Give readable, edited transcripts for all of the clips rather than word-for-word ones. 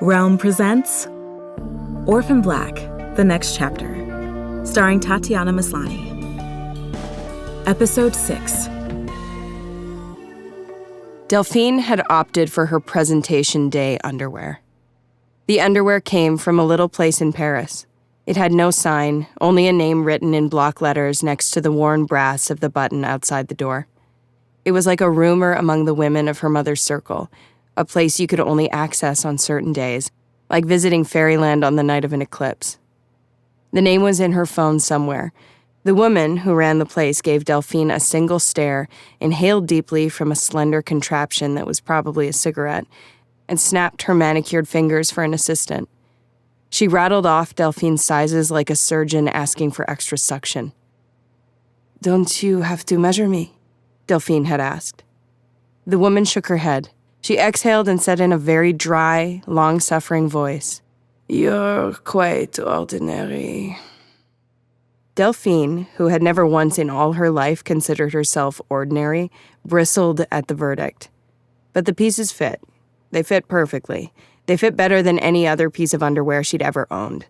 Realm presents Orphan Black, The Next Chapter, starring Tatiana Maslany. Episode 6. Delphine had opted for her presentation day underwear. The underwear came from a little place in Paris. It had no sign, only a name written in block letters next to the worn brass of the button outside the door. It was like a rumor among the women of her mother's circle, a place you could only access on certain days, like visiting fairyland on the night of an eclipse. The name was in her phone somewhere. The woman who ran the place gave Delphine a single stare, inhaled deeply from a slender contraption that was probably a cigarette, and snapped her manicured fingers for an assistant. She rattled off Delphine's sizes like a surgeon asking for extra suction. "Don't you have to measure me?" Delphine had asked. The woman shook her head. She exhaled and said in a very dry, long-suffering voice, "You're quite ordinary." Delphine, who had never once in all her life considered herself ordinary, bristled at the verdict. But the pieces fit. They fit perfectly. They fit better than any other piece of underwear she'd ever owned.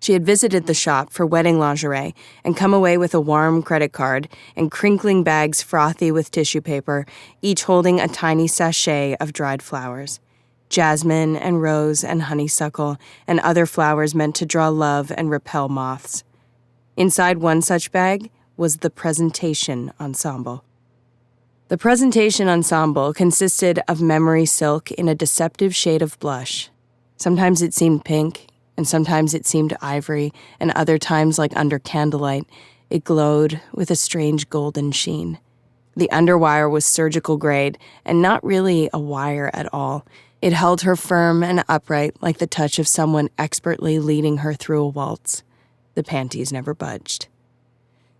She had visited the shop for wedding lingerie and come away with a warm credit card and crinkling bags frothy with tissue paper, each holding a tiny sachet of dried flowers. Jasmine and rose and honeysuckle and other flowers meant to draw love and repel moths. Inside one such bag was the presentation ensemble. The presentation ensemble consisted of memory silk in a deceptive shade of blush. Sometimes it seemed pink, and sometimes it seemed ivory, and other times, like under candlelight, it glowed with a strange golden sheen. The underwire was surgical grade, and not really a wire at all. It held her firm and upright like the touch of someone expertly leading her through a waltz. The panties never budged.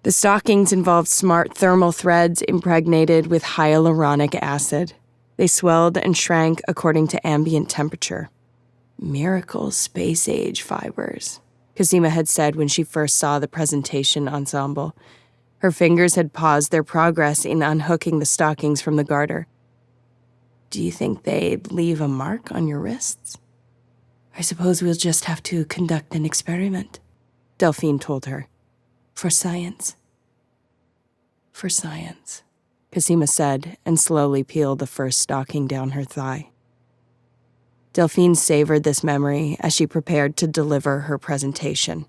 The stockings involved smart thermal threads impregnated with hyaluronic acid. They swelled and shrank according to ambient temperature. "Miracle space-age fibers," Cosima had said when she first saw the presentation ensemble. Her fingers had paused their progress in unhooking the stockings from the garter. "Do you think they'd leave a mark on your wrists?" "I suppose we'll just have to conduct an experiment," Delphine told her. "For science." "For science," Cosima said, and slowly peeled the first stocking down her thigh. Delphine savored this memory as she prepared to deliver her presentation.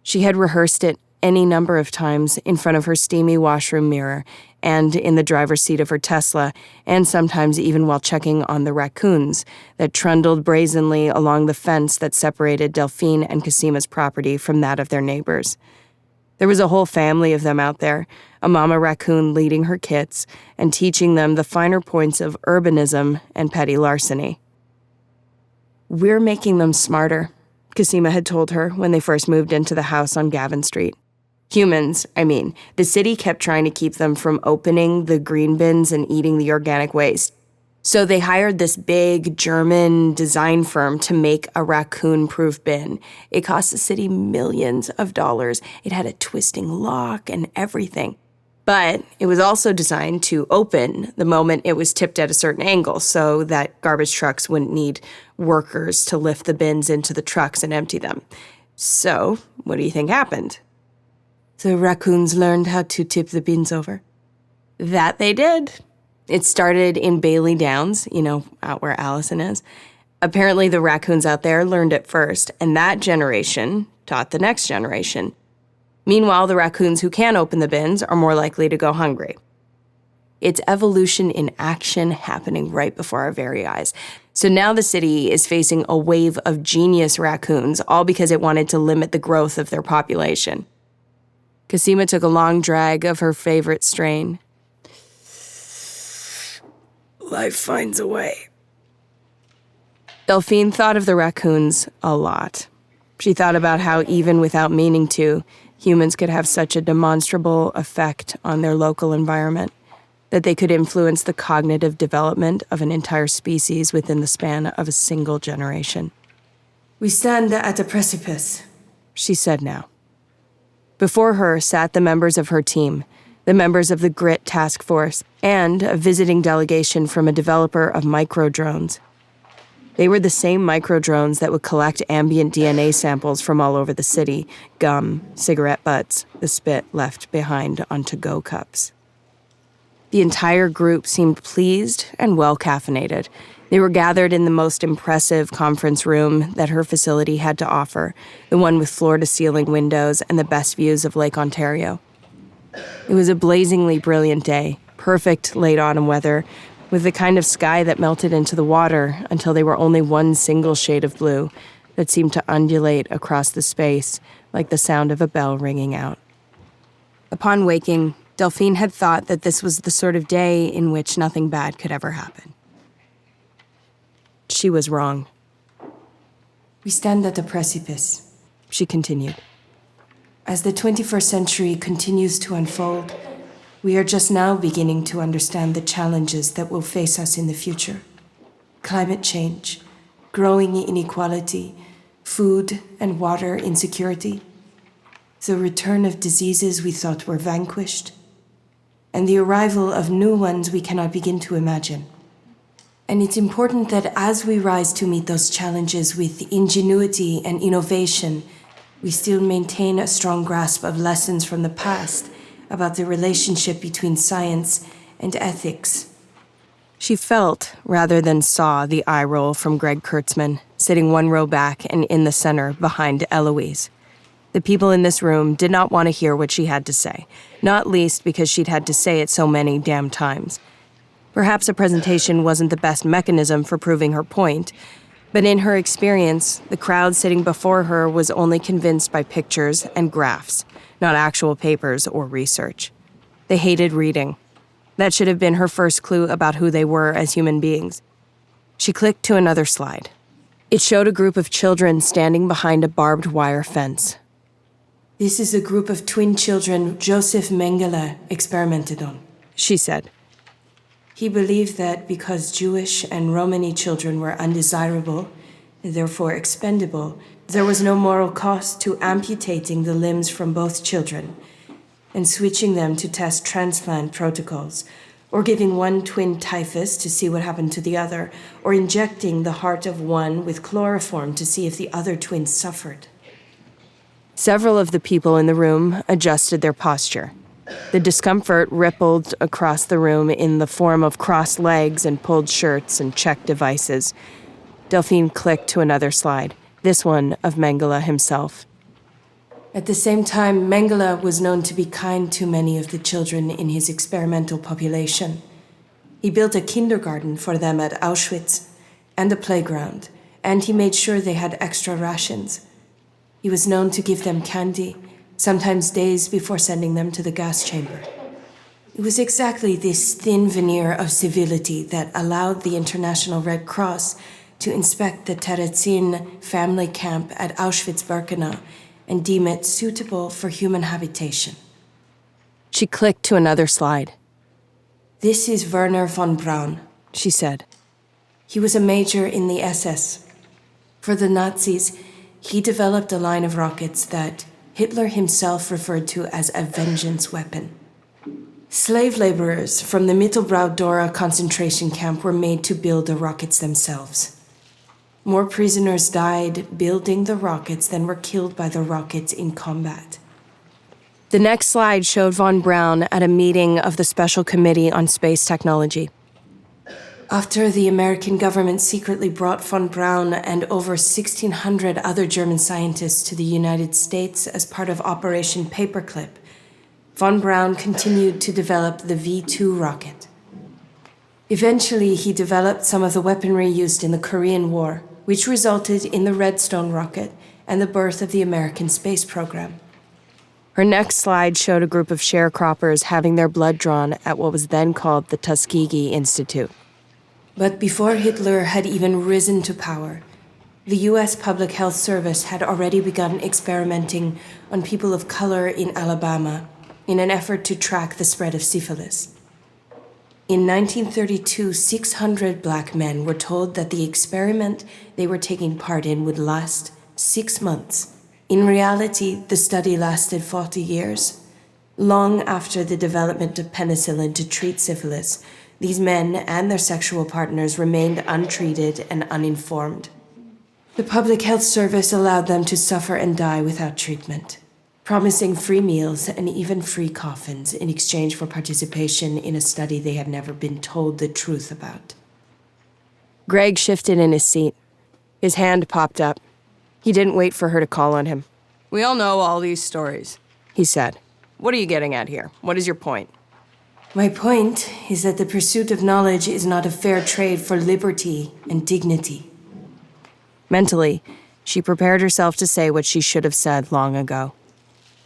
She had rehearsed it any number of times in front of her steamy washroom mirror and in the driver's seat of her Tesla, and sometimes even while checking on the raccoons that trundled brazenly along the fence that separated Delphine and Cosima's property from that of their neighbors. There was a whole family of them out there, a mama raccoon leading her kits and teaching them the finer points of urbanism and petty larceny. "We're making them smarter," Cosima had told her when they first moved into the house on Gavin Street. Humans, I mean, the city kept trying to keep them from opening the green bins and eating the organic waste. So they hired this big German design firm to make a raccoon-proof bin. It cost the city millions of dollars. It had a twisting lock and everything. But it was also designed to open the moment it was tipped at a certain angle so that garbage trucks wouldn't need workers to lift the bins into the trucks and empty them. So, what do you think happened? The raccoons learned how to tip the bins over. That they did. It started in Bailey Downs, out where Allison is. Apparently the raccoons out there learned it first, and that generation taught the next generation. Meanwhile, the raccoons who can open the bins are more likely to go hungry. It's evolution in action happening right before our very eyes. So now the city is facing a wave of genius raccoons, all because it wanted to limit the growth of their population. Cosima took a long drag of her favorite strain. Life finds a way. Delphine thought of the raccoons a lot. She thought about how, even without meaning to, humans could have such a demonstrable effect on their local environment, that they could influence the cognitive development of an entire species within the span of a single generation. "We stand at a precipice," she said now. Before her sat the members of her team, the members of the GRIT task force, and a visiting delegation from a developer of microdrones. They were the same microdrones that would collect ambient DNA samples from all over the city, gum, cigarette butts, the spit left behind on to-go cups. The entire group seemed pleased and well-caffeinated. They were gathered in the most impressive conference room that her facility had to offer, the one with floor-to-ceiling windows and the best views of Lake Ontario. It was a blazingly brilliant day, perfect late autumn weather, with the kind of sky that melted into the water until they were only one single shade of blue that seemed to undulate across the space like the sound of a bell ringing out. Upon waking, Delphine had thought that this was the sort of day in which nothing bad could ever happen. She was wrong. We stand at a precipice, she continued. As the 21st century continues to unfold, we are just now beginning to understand the challenges that will face us in the future. Climate change, growing inequality, food and water insecurity, the return of diseases we thought were vanquished, and the arrival of new ones we cannot begin to imagine. And it's important that as we rise to meet those challenges with ingenuity and innovation, we still maintain a strong grasp of lessons from the past about the relationship between science and ethics. She felt, rather than saw, the eye roll from Greg Kurtzman, sitting one row back and in the center behind Eloise. The people in this room did not want to hear what she had to say, not least because she'd had to say it so many damn times. Perhaps a presentation wasn't the best mechanism for proving her point, but in her experience, the crowd sitting before her was only convinced by pictures and graphs, not actual papers or research. They hated reading. That should have been her first clue about who they were as human beings. She clicked to another slide. It showed a group of children standing behind a barbed wire fence. This is a group of twin children Joseph Mengele experimented on, she said. He believed that because Jewish and Romani children were undesirable, and therefore expendable, there was no moral cost to amputating the limbs from both children and switching them to test transplant protocols, or giving one twin typhus to see what happened to the other, or injecting the heart of one with chloroform to see if the other twin suffered. Several of the people in the room adjusted their posture. The discomfort rippled across the room in the form of crossed legs and pulled shirts and checked devices. Delphine clicked to another slide, this one of Mengele himself. At the same time, Mengele was known to be kind to many of the children in his experimental population. He built a kindergarten for them at Auschwitz and a playground, and he made sure they had extra rations. He was known to give them candy, sometimes days before sending them to the gas chamber. It was exactly this thin veneer of civility that allowed the International Red Cross to inspect the Terezin family camp at Auschwitz-Birkenau and deem it suitable for human habitation. She clicked to another slide. This is Werner von Braun, she said. He was a major in the SS. For the Nazis, he developed a line of rockets that Hitler himself referred to as a vengeance weapon. Slave laborers from the Mittelbrau Dora concentration camp were made to build the rockets themselves. More prisoners died building the rockets than were killed by the rockets in combat. The next slide showed von Braun at a meeting of the Special Committee on Space Technology. After the American government secretly brought von Braun and over 1,600 other German scientists to the United States as part of Operation Paperclip, von Braun continued to develop the V-2 rocket. Eventually, he developed some of the weaponry used in the Korean War, which resulted in the Redstone rocket and the birth of the American space program. Her next slide showed a group of sharecroppers having their blood drawn at what was then called the Tuskegee Institute. But before Hitler had even risen to power, the U.S. Public Health Service had already begun experimenting on people of color in Alabama in an effort to track the spread of syphilis. In 1932, 600 black men were told that the experiment they were taking part in would last 6 months. In reality, the study lasted 40 years. Long after the development of penicillin to treat syphilis, these men and their sexual partners remained untreated and uninformed. The Public Health Service allowed them to suffer and die without treatment, promising free meals and even free coffins in exchange for participation in a study they had never been told the truth about. Greg shifted in his seat. His hand popped up. He didn't wait for her to call on him. "We all know all these stories," he said. "What are you getting at here? What is your point?" My point is that the pursuit of knowledge is not a fair trade for liberty and dignity. Mentally, she prepared herself to say what she should have said long ago.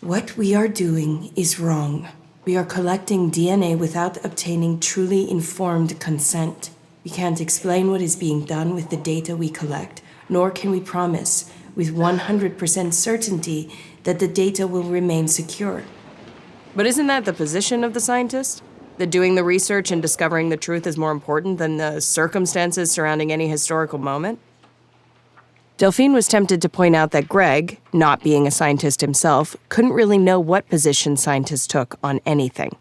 What we are doing is wrong. We are collecting DNA without obtaining truly informed consent. We can't explain what is being done with the data we collect, nor can we promise with 100% certainty that the data will remain secure. But isn't that the position of the scientist? That doing the research and discovering the truth is more important than the circumstances surrounding any historical moment? Delphine was tempted to point out that Greg, not being a scientist himself, couldn't really know what position scientists took on anything.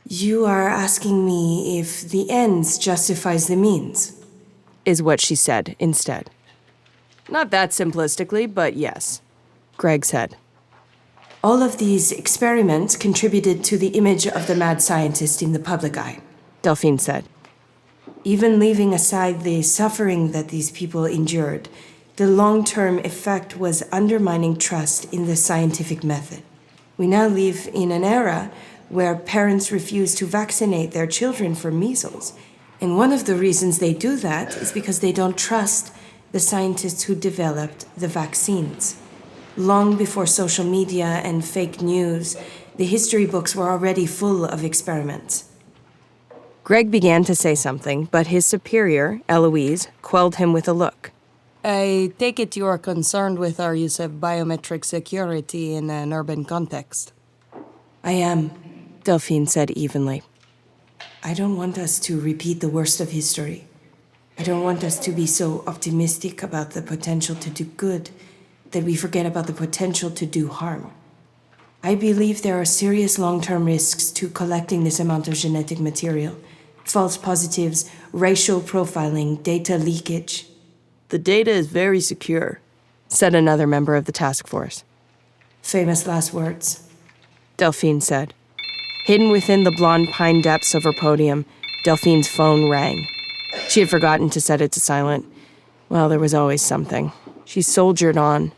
You are asking me if the ends justifies the means, Is what she said instead. Not that simplistically, but yes, Greg said. All of these experiments contributed to the image of the mad scientist in the public eye. Delphine said. Even leaving aside the suffering that these people endured, the long-term effect was undermining trust in the scientific method. We now live in an era where parents refuse to vaccinate their children for measles. And one of the reasons they do that is because they don't trust the scientists who developed the vaccines. Long before social media and fake news, the history books were already full of experiments. Greg began to say something, but his superior, Eloise, quelled him with a look. "I take it you are concerned with our use of biometric security in an urban context." I am. Delphine said evenly. I don't want us to repeat the worst of history. I don't want us to be so optimistic about the potential to do good that we forget about the potential to do harm. I believe there are serious long-term risks to collecting this amount of genetic material. False positives, racial profiling, data leakage. "The data is very secure," said another member of the task force. Famous last words. Delphine said. Hidden within the blonde pine depths of her podium, Delphine's phone rang. She had forgotten to set it to silent. Well, there was always something. She soldiered on.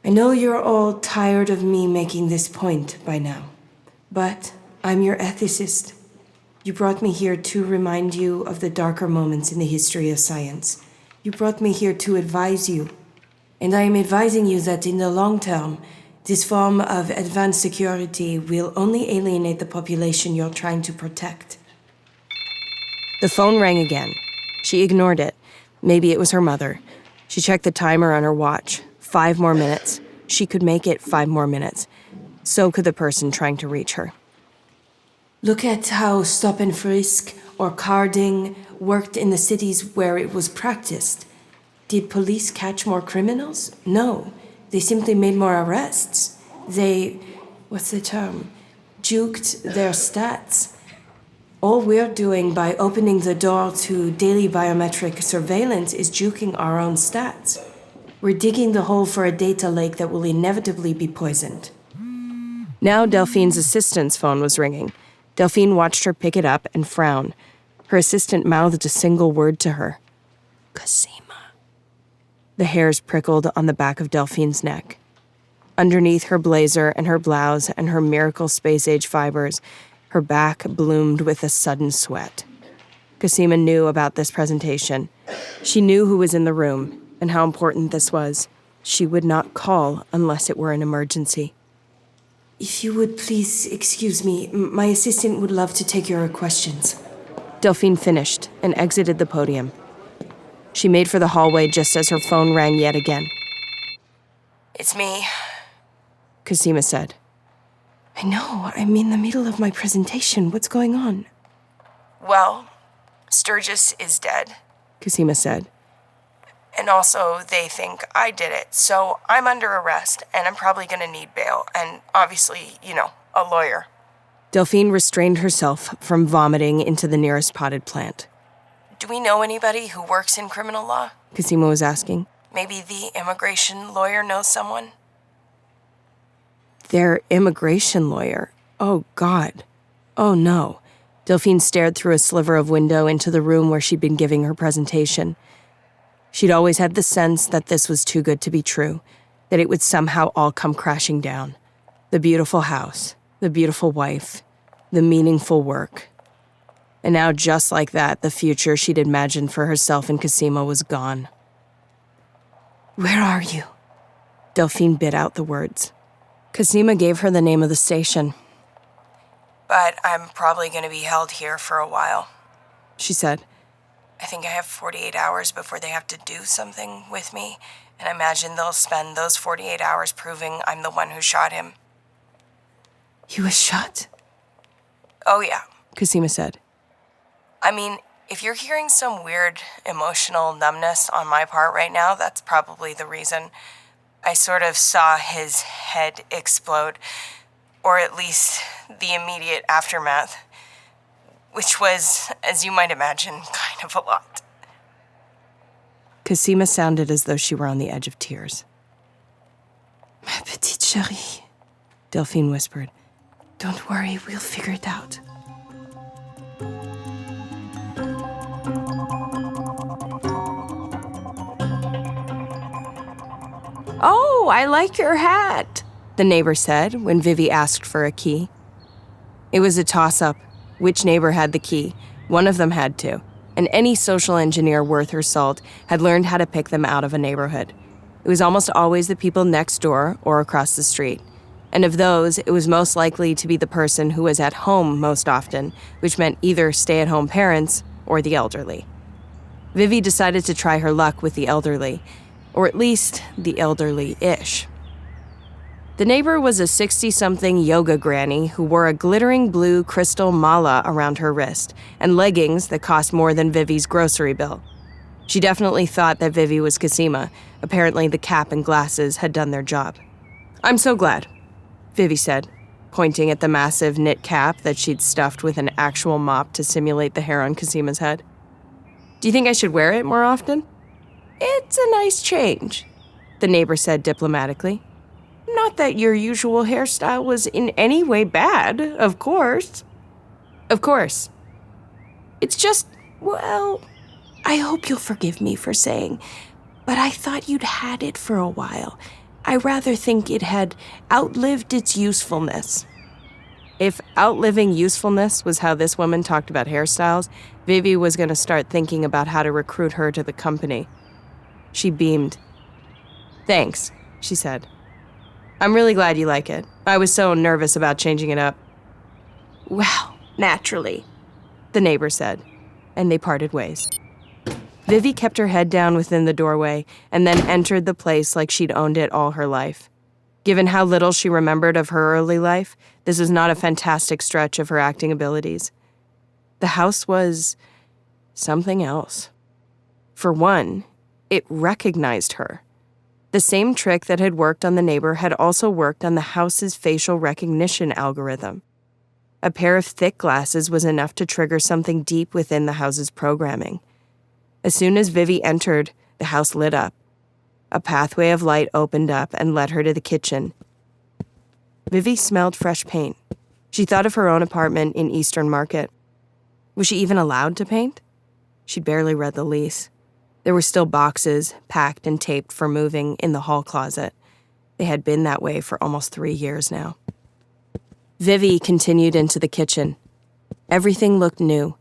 I know you're all tired of me making this point by now, but I'm your ethicist. You brought me here to remind you of the darker moments in the history of science. You brought me here to advise you. And I am advising you that in the long term, this form of advanced security will only alienate the population you're trying to protect. The phone rang again. She ignored it. Maybe it was her mother. She checked the timer on her watch. 5 more minutes. She could make it 5 more minutes. So could the person trying to reach her. Look at how stop and frisk or carding worked in the cities where it was practiced. Did police catch more criminals? No. They simply made more arrests. They, what's the term? Juked their stats. All we're doing by opening the door to daily biometric surveillance is juking our own stats. We're digging the hole for a data lake that will inevitably be poisoned. Now Delphine's assistant's phone was ringing. Delphine watched her pick it up and frown. Her assistant mouthed a single word to her. Cosima. The hairs prickled on the back of Delphine's neck. Underneath her blazer and her blouse and her miracle space-age fibers, her back bloomed with a sudden sweat. Cosima knew about this presentation. She knew who was in the room and how important this was. She would not call unless it were an emergency. If you would please excuse me, my assistant would love to take your questions. Delphine finished and exited the podium. She made for the hallway just as her phone rang yet again. It's me. Cosima said. I know, I'm in the middle of my presentation. What's going on? Well, Sturgis is dead. Cosima said. And also, they think I did it. So I'm under arrest, and I'm probably going to need bail. And obviously, A lawyer. Delphine restrained herself from vomiting into the nearest potted plant. Do we know anybody who works in criminal law? Cosima was asking. Maybe the immigration lawyer knows someone? Their immigration lawyer. Oh, God. Oh, no. Delphine stared through a sliver of window into the room where she'd been giving her presentation. She'd always had the sense that this was too good to be true, that it would somehow all come crashing down. The beautiful house, the beautiful wife, the meaningful work. And now, just like that, the future she'd imagined for herself and Cosima was gone. Where are you? Delphine bit out the words. Cosima gave her the name of the station. But I'm probably going to be held here for a while, she said. I think I have 48 hours before they have to do something with me, and I imagine they'll spend those 48 hours proving I'm the one who shot him. He was shot? Oh, yeah, Cosima said. I mean, if you're hearing some weird emotional numbness on my part right now, that's probably the reason. I sort of saw his head explode, or at least the immediate aftermath, which was, as you might imagine, kind of a lot. Cosima sounded as though she were on the edge of tears. Ma petite chérie, Delphine whispered. Don't worry, we'll figure it out. Oh, I like your hat, the neighbor said when Vivi asked for a key. It was a toss-up. Which neighbor had the key? One of them had to, and any social engineer worth her salt had learned how to pick them out of a neighborhood. It was almost always the people next door or across the street. And of those, it was most likely to be the person who was at home most often, which meant either stay-at-home parents or the elderly. Vivi decided to try her luck with the elderly, or at least the elderly-ish. The neighbor was a 60-something yoga granny who wore a glittering blue crystal mala around her wrist and leggings that cost more than Vivi's grocery bill. She definitely thought that Vivi was Cosima. Apparently the cap and glasses had done their job. I'm so glad, Vivi said, pointing at the massive knit cap that she'd stuffed with an actual mop to simulate the hair on Cosima's head. Do you think I should wear it more often? It's a nice change, the neighbor said diplomatically. Not that your usual hairstyle was in any way bad, of course. Of course. It's just, well, I hope you'll forgive me for saying, but I thought you'd had it for a while. I rather think it had outlived its usefulness. If outliving usefulness was how this woman talked about hairstyles, Vivi was going to start thinking about how to recruit her to the company. She beamed. Thanks, she said. I'm really glad you like it. I was so nervous about changing it up. Well, naturally, the neighbor said, and they parted ways. Vivi kept her head down within the doorway and then entered the place like she'd owned it all her life. Given how little she remembered of her early life, this was not a fantastic stretch of her acting abilities. The house was something else. For one, it recognized her. The same trick that had worked on the neighbor had also worked on the house's facial recognition algorithm. A pair of thick glasses was enough to trigger something deep within the house's programming. As soon as Vivi entered, the house lit up. A pathway of light opened up and led her to the kitchen. Vivi smelled fresh paint. She thought of her own apartment in Eastern Market. Was she even allowed to paint? She'd barely read the lease. There were still boxes, packed and taped for moving, in the hall closet. They had been that way for almost 3 years now. Vivi continued into the kitchen. Everything looked new.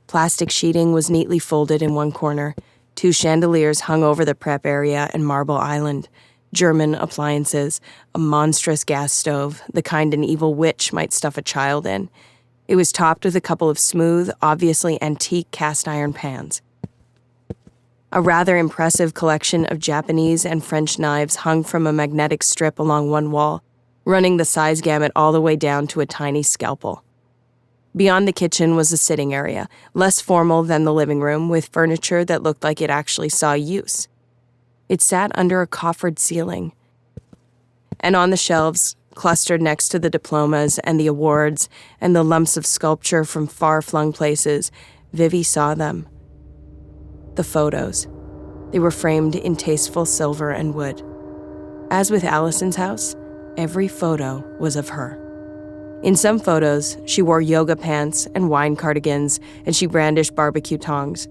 Plastic sheeting was neatly folded in one corner. 2 chandeliers hung over the prep area and marble island. German appliances, a monstrous gas stove, the kind an evil witch might stuff a child in. It was topped with a couple of smooth, obviously antique cast iron pans. A rather impressive collection of Japanese and French knives hung from a magnetic strip along one wall, running the size gamut all the way down to a tiny scalpel. Beyond the kitchen was a sitting area, less formal than the living room, with furniture that looked like it actually saw use. It sat under a coffered ceiling. And on the shelves, clustered next to the diplomas and the awards and the lumps of sculpture from far-flung places, Vivi saw them. The photos. They were framed in tasteful silver and wood. As with Allison's house, every photo was of her. In some photos, she wore yoga pants and wine cardigans, and she brandished barbecue tongs.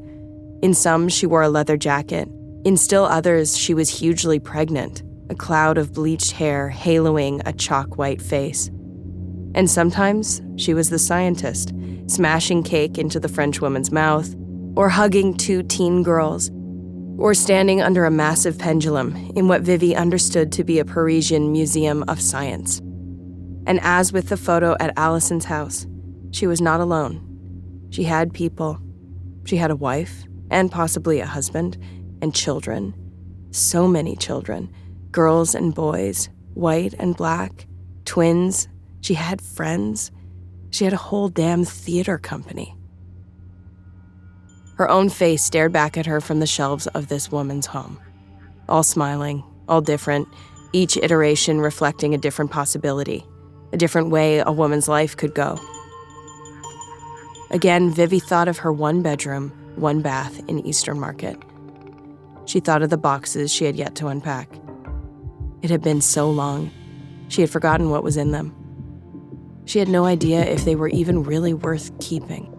In some, she wore a leather jacket. In still others, she was hugely pregnant, a cloud of bleached hair haloing a chalk-white face. And sometimes, she was the scientist, smashing cake into the French woman's mouth, or hugging 2 teen girls, or standing under a massive pendulum in what Vivi understood to be a Parisian museum of science. And as with the photo at Allison's house, she was not alone. She had people. She had a wife, and possibly a husband, and children. So many children. Girls and boys, white and black, twins. She had friends. She had a whole damn theater company. Her own face stared back at her from the shelves of this woman's home. All smiling, all different, each iteration reflecting a different possibility, a different way a woman's life could go. Again, Vivi thought of her 1 bedroom, 1 bath in Eastern Market. She thought of the boxes she had yet to unpack. It had been so long, she had forgotten what was in them. She had no idea if they were even really worth keeping.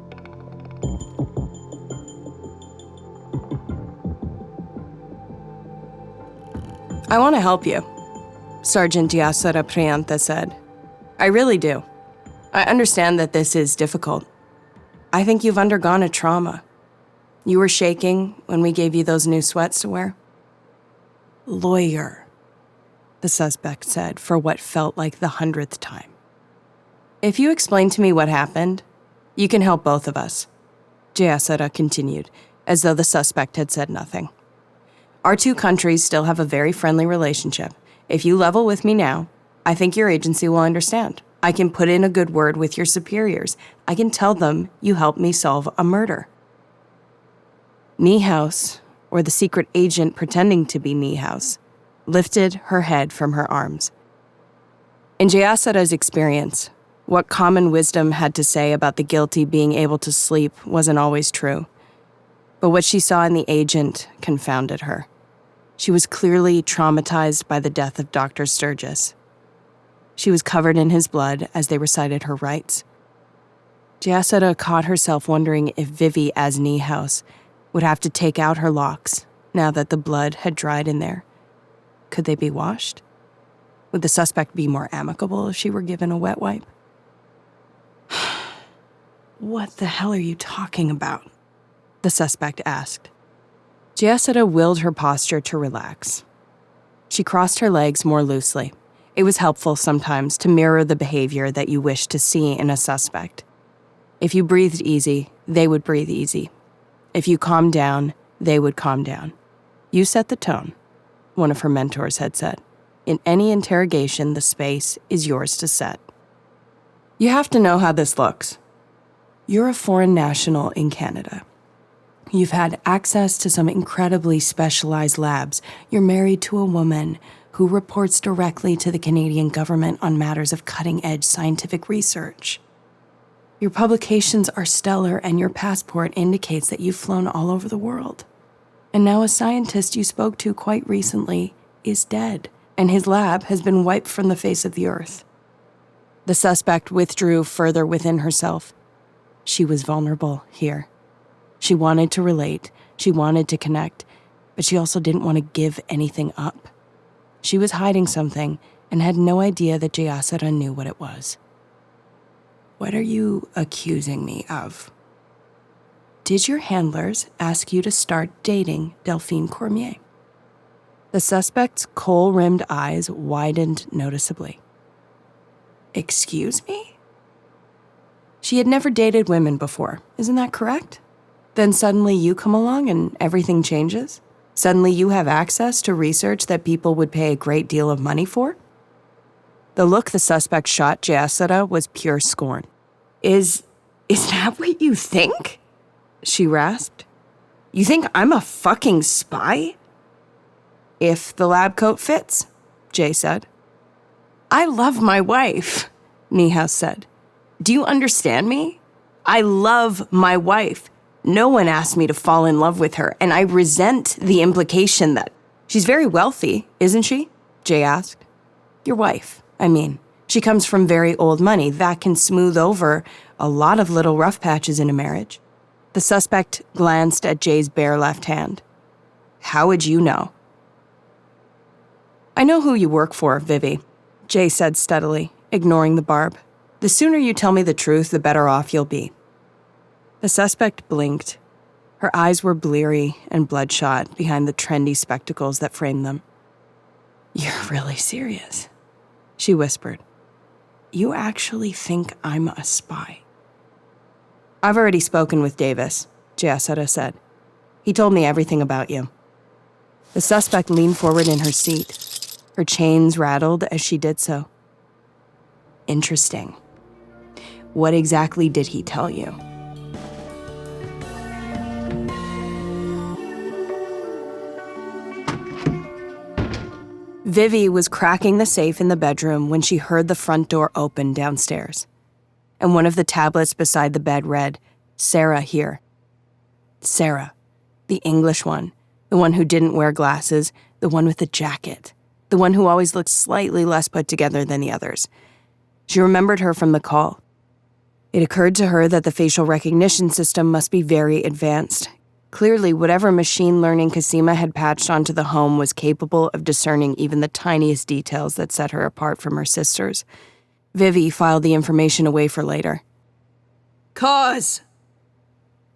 "I want to help you," Sergeant Giassara Prianta said. "I really do. I understand that this is difficult. I think you've undergone a trauma. You were shaking when we gave you those new sweats to wear." "Lawyer," the suspect said for what felt like the 100th time. "If you explain to me what happened, you can help both of us," Giassara continued, as though the suspect had said nothing. "Our 2 countries still have a very friendly relationship. If you level with me now, I think your agency will understand. I can put in a good word with your superiors. I can tell them you helped me solve a murder." Niehaus, or the secret agent pretending to be Niehaus, lifted her head from her arms. In Giassara's experience, what common wisdom had to say about the guilty being able to sleep wasn't always true. But what she saw in the agent confounded her. She was clearly traumatized by the death of Dr. Sturgis. She was covered in his blood as they recited her rites. Giassara caught herself wondering if Vivi, as Niehaus, would have to take out her locks now that the blood had dried in there. Could they be washed? Would the suspect be more amicable if she were given a wet wipe? "What the hell are you talking about?" the suspect asked. Giassara willed her posture to relax. She crossed her legs more loosely. It was helpful sometimes to mirror the behavior that you wish to see in a suspect. If you breathed easy, they would breathe easy. If you calmed down, they would calm down. "You set the tone," one of her mentors had said. "In any interrogation, the space is yours to set." "You have to know how this looks. You're a foreign national in Canada. You've had access to some incredibly specialized labs. You're married to a woman who reports directly to the Canadian government on matters of cutting-edge scientific research. Your publications are stellar, and your passport indicates that you've flown all over the world. And now a scientist you spoke to quite recently is dead, and his lab has been wiped from the face of the earth." The suspect withdrew further within herself. She was vulnerable here. She wanted to relate, she wanted to connect, but she also didn't want to give anything up. She was hiding something and had no idea that Giassara knew what it was. "What are you accusing me of?" "Did your handlers ask you to start dating Delphine Cormier?" The suspect's kohl-rimmed eyes widened noticeably. "Excuse me?" She had never dated women before, isn't that correct? Then suddenly you come along and everything changes? Suddenly you have access to research that people would pay a great deal of money for? The look the suspect shot Giassara was pure scorn. Is that what you think?" she rasped. "You think I'm a fucking spy?" "If the lab coat fits," Jay said. I love my wife, Niehaus said. Do you understand me? I love my wife. No one asked me to fall in love with her, and I resent the implication that... She's very wealthy, isn't she? Jay asked. Your wife, I mean. She comes from very old money. That can smooth over a lot of little rough patches in a marriage. The suspect glanced at Jay's bare left hand. How would you know? I know who you work for, Vivi, Jay said steadily, ignoring the barb. The sooner you tell me the truth, the better off you'll be. The suspect blinked. Her eyes were bleary and bloodshot behind the trendy spectacles that framed them. You're really serious, she whispered. You actually think I'm a spy? I've already spoken with Davis, Giassetta said. He told me everything about you. The suspect leaned forward in her seat. Her chains rattled as she did so. Interesting. What exactly did he tell you? Vivi was cracking the safe in the bedroom when she heard the front door open downstairs. And one of the tablets beside the bed read, Sarah here. Sarah, the English one, the one who didn't wear glasses, the one with the jacket, the one who always looked slightly less put together than the others. She remembered her from the call. It occurred to her that the facial recognition system must be very advanced. Clearly, whatever machine learning Cosima had patched onto the home was capable of discerning even the tiniest details that set her apart from her sisters. Vivi filed the information away for later. Cause!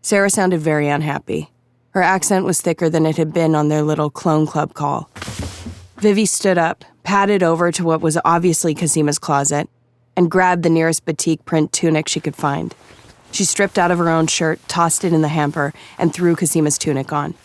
Sarah sounded very unhappy. Her accent was thicker than it had been on their little clone club call. Vivi stood up, padded over to what was obviously Cosima's closet, and grabbed the nearest batik print tunic she could find. She stripped out of her own shirt, tossed it in the hamper, and threw Cosima's tunic on.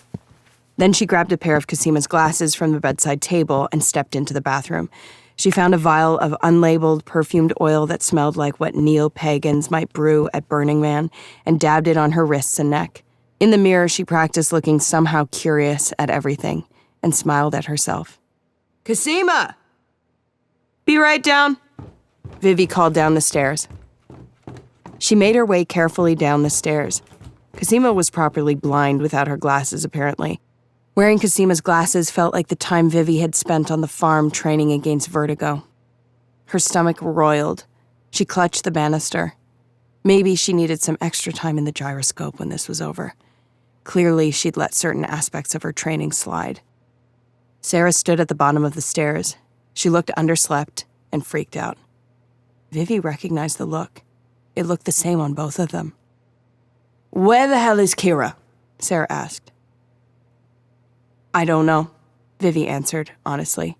Then she grabbed a pair of Cosima's glasses from the bedside table and stepped into the bathroom. She found a vial of unlabeled, perfumed oil that smelled like what neo-pagans might brew at Burning Man and dabbed it on her wrists and neck. In the mirror, she practiced looking somehow curious at everything and smiled at herself. Cosima! Be right down, Vivi called down the stairs. She made her way carefully down the stairs. Cosima was properly blind without her glasses, apparently. Wearing Cosima's glasses felt like the time Vivi had spent on the farm training against vertigo. Her stomach roiled. She clutched the banister. Maybe she needed some extra time in the gyroscope when this was over. Clearly, she'd let certain aspects of her training slide. Sarah stood at the bottom of the stairs. She looked underslept and freaked out. Vivi recognized the look. It looked the same on both of them. Where the hell is Kira? Sarah asked. I don't know, Vivi answered, honestly.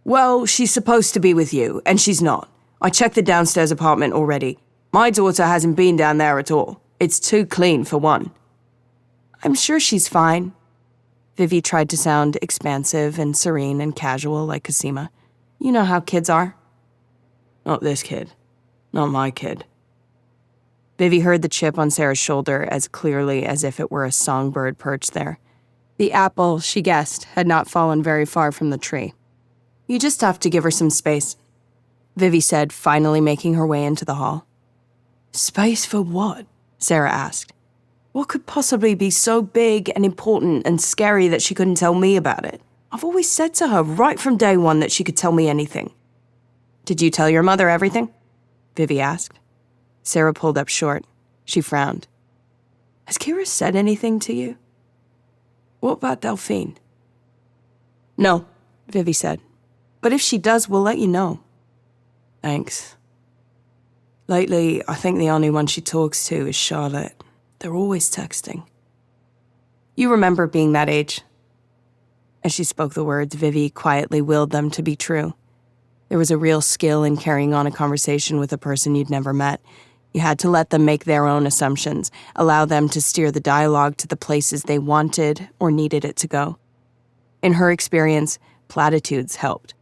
Well, she's supposed to be with you, and she's not. I checked the downstairs apartment already. My daughter hasn't been down there at all. It's too clean, for one. I'm sure she's fine. Vivi tried to sound expansive and serene and casual like Cosima. You know how kids are. Not this kid. Not my kid. Vivi heard the chip on Sarah's shoulder as clearly as if it were a songbird perched there. The apple, she guessed, had not fallen very far from the tree. You just have to give her some space, Vivi said, finally making her way into the hall. Space for what? Sarah asked. What could possibly be so big and important and scary that she couldn't tell me about it? I've always said to her right from day one that she could tell me anything. Did you tell your mother everything? Vivi asked. Sarah pulled up short. She frowned. Has Kira said anything to you? What about Delphine? No, Vivi said. But if she does, we'll let you know. Thanks. Lately, I think the only one she talks to is Charlotte. They're always texting. You remember being that age. As she spoke the words, Vivi quietly willed them to be true. There was a real skill in carrying on a conversation with a person you'd never met. You had to let them make their own assumptions, allow them to steer the dialogue to the places they wanted or needed it to go. In her experience, platitudes helped.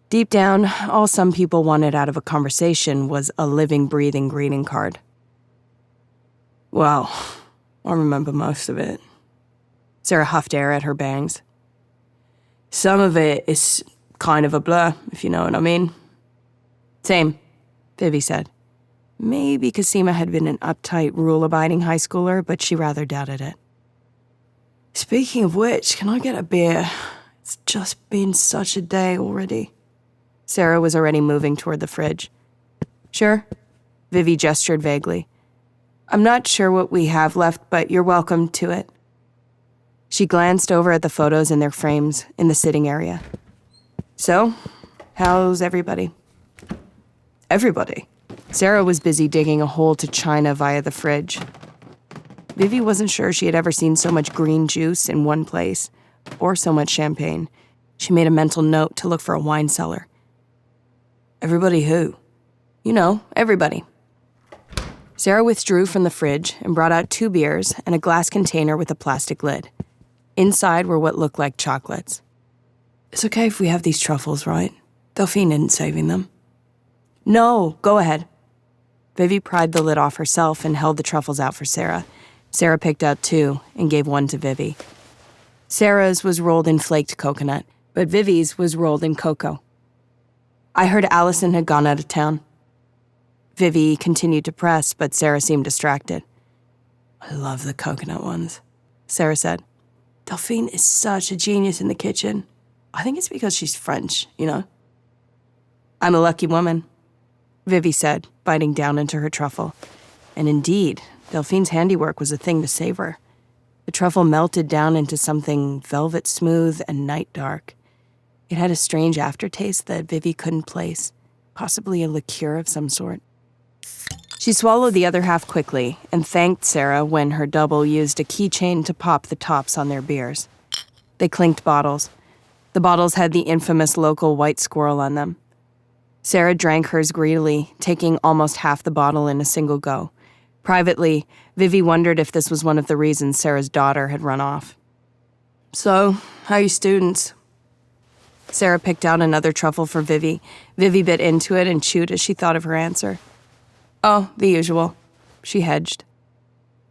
Deep down, all some people wanted out of a conversation was a living, breathing greeting card. Well, I remember most of it. Sarah huffed air at her bangs. Some of it is kind of a blur, if you know what I mean. Same, Vivi said. Maybe Cosima had been an uptight, rule-abiding high schooler, but she rather doubted it. Speaking of which, can I get a beer? It's just been such a day already. Sarah was already moving toward the fridge. Sure, Vivi gestured vaguely. I'm not sure what we have left, but you're welcome to it. She glanced over at the photos in their frames in the sitting area. So, how's everybody? Everybody? Sarah was busy digging a hole to China via the fridge. Vivi wasn't sure she had ever seen so much green juice in one place, or so much champagne. She made a mental note to look for a wine cellar. Everybody who? You know, everybody. Sarah withdrew from the fridge and brought out 2 beers and a glass container with a plastic lid. Inside were what looked like chocolates. It's okay if we have these truffles, right? Delphine isn't saving them. No, go ahead. Vivi pried the lid off herself and held the truffles out for Sarah. Sarah picked out 2 and gave one to Vivi. Sarah's was rolled in flaked coconut, but Vivi's was rolled in cocoa. I heard Allison had gone out of town. Vivi continued to press, but Sarah seemed distracted. I love the coconut ones, Sarah said. Delphine is such a genius in the kitchen. I think it's because she's French, you know? I'm a lucky woman, Vivi said, biting down into her truffle. And indeed, Delphine's handiwork was a thing to savor. The truffle melted down into something velvet smooth and night dark. It had a strange aftertaste that Vivi couldn't place, possibly a liqueur of some sort. She swallowed the other half quickly and thanked Sarah when her double used a keychain to pop the tops on their beers. They clinked bottles. The bottles had the infamous local white squirrel on them. Sarah drank hers greedily, taking almost half the bottle in a single go. Privately, Vivi wondered if this was one of the reasons Sarah's daughter had run off. So, how are you students? Sarah picked out another truffle for Vivi. Vivi bit into it and chewed as she thought of her answer. Oh, the usual. She hedged.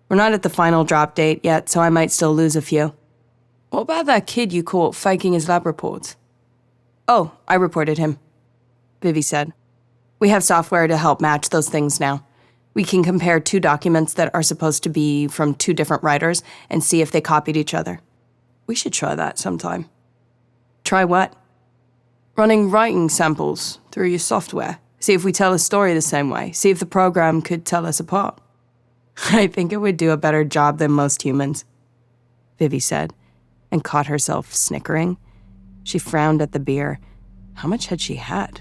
We're not at the final drop date yet, so I might still lose a few. What about that kid you caught faking his lab reports? Oh, I reported him, Vivi said. We have software to help match those things now. We can compare 2 documents that are supposed to be from 2 different writers and see if they copied each other. We should try that sometime. Try what? Running writing samples through your software. See if we tell a story the same way. See if the program could tell us apart. I think it would do a better job than most humans, Vivi said, and caught herself snickering. She frowned at the beer. How much had she had?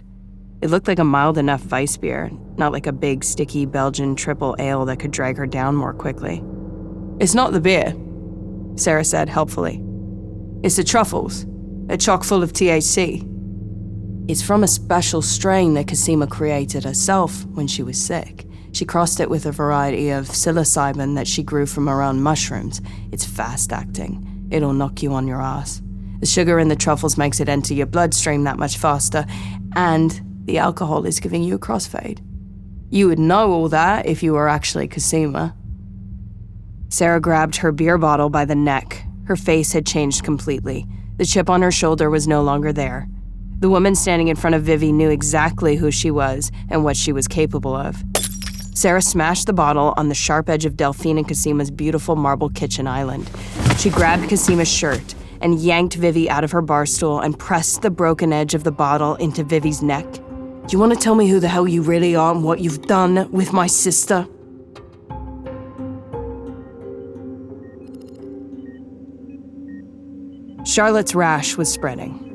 It looked like a mild enough Weiss beer, not like a big, sticky Belgian triple ale that could drag her down more quickly. It's not the beer, Sarah said helpfully. It's the truffles. They're chock full of THC. It's from a special strain that Cosima created herself when she was sick. She crossed it with a variety of psilocybin that she grew from her own mushrooms. It's fast-acting. It'll knock you on your ass. The sugar in the truffles makes it enter your bloodstream that much faster, and the alcohol is giving you a crossfade. You would know all that if you were actually Cosima. Sarah grabbed her beer bottle by the neck. Her face had changed completely. The chip on her shoulder was no longer there. The woman standing in front of Vivi knew exactly who she was and what she was capable of. Sarah smashed the bottle on the sharp edge of Delphine and Cosima's beautiful marble kitchen island. She grabbed Cosima's shirt and yanked Vivi out of her bar stool and pressed the broken edge of the bottle into Vivi's neck. Do you want to tell me who the hell you really are and what you've done with my sister? Charlotte's rash was spreading.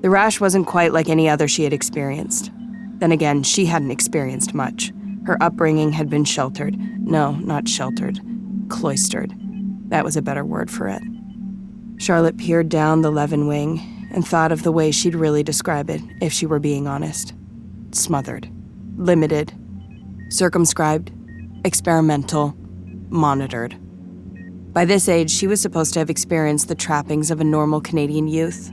The rash wasn't quite like any other she had experienced. Then again, she hadn't experienced much. Her upbringing had been sheltered. No, not sheltered. Cloistered. That was a better word for it. Charlotte peered down the Levin wing and thought of the way she'd really describe it, if she were being honest. Smothered. Limited. Circumscribed. Experimental. Monitored. By this age, she was supposed to have experienced the trappings of a normal Canadian youth.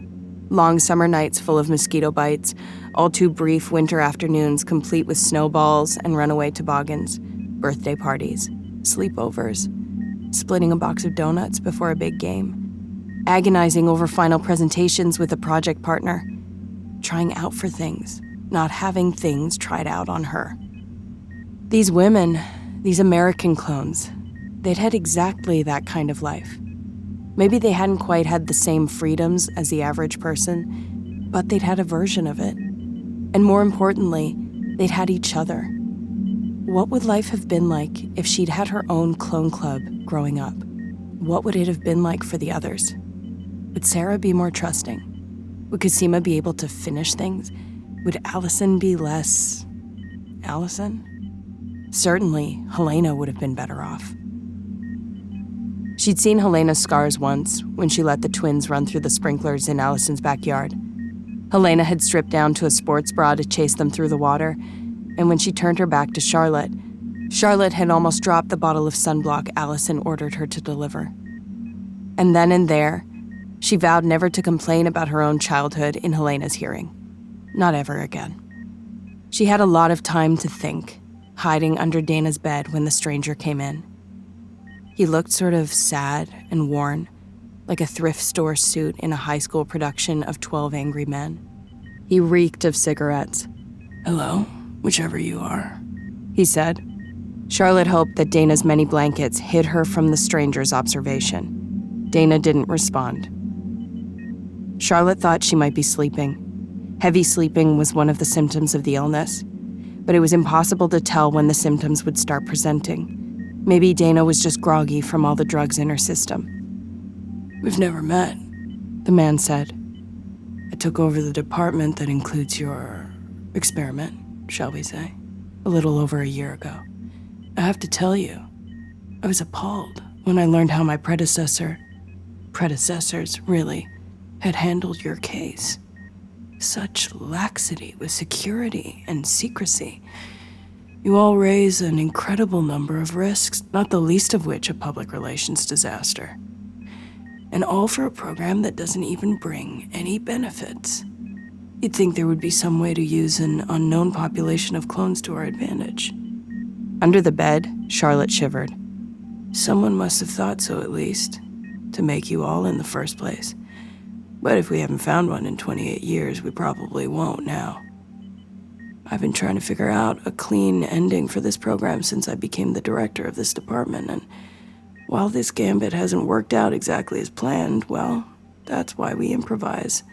Long summer nights full of mosquito bites, all too brief winter afternoons complete with snowballs and runaway toboggans, birthday parties, sleepovers, splitting a box of donuts before a big game, agonizing over final presentations with a project partner, trying out for things, not having things tried out on her. These women, these American clones, they'd had exactly that kind of life. Maybe they hadn't quite had the same freedoms as the average person, but they'd had a version of it. And more importantly, they'd had each other. What would life have been like if she'd had her own clone club growing up? What would it have been like for the others? Would Sarah be more trusting? Would Cosima be able to finish things? Would Allison be less... Allison? Certainly, Helena would have been better off. She'd seen Helena's scars once, when she let the twins run through the sprinklers in Allison's backyard. Helena had stripped down to a sports bra to chase them through the water, and when she turned her back to Charlotte, Charlotte had almost dropped the bottle of sunblock Allison ordered her to deliver. And then and there, she vowed never to complain about her own childhood in Helena's hearing. Not ever again. She had a lot of time to think, hiding under Dana's bed when the stranger came in. He looked sort of sad and worn, like a thrift store suit in a high school production of 12 Angry Men. He reeked of cigarettes. "Hello, whichever you are," he said. Charlotte hoped that Dana's many blankets hid her from the stranger's observation. Dana didn't respond. Charlotte thought she might be sleeping. Heavy sleeping was one of the symptoms of the illness, but it was impossible to tell when the symptoms would start presenting. Maybe Dana was just groggy from all the drugs in her system. "We've never met," the man said. "I took over the department that includes your experiment, shall we say, a little over a year ago. I have to tell you, I was appalled when I learned how my predecessors, really, had handled your case. Such laxity with security and secrecy. You all raise an incredible number of risks, not the least of which a public relations disaster. And all for a program that doesn't even bring any benefits. You'd think there would be some way to use an unknown population of clones to our advantage." Under the bed, Charlotte shivered. "Someone must have thought so, at least, to make you all in the first place. But if we haven't found one in 28 years, we probably won't now. I've been trying to figure out a clean ending for this program since I became the director of this department, and while this gambit hasn't worked out exactly as planned, well, that's why we improvise.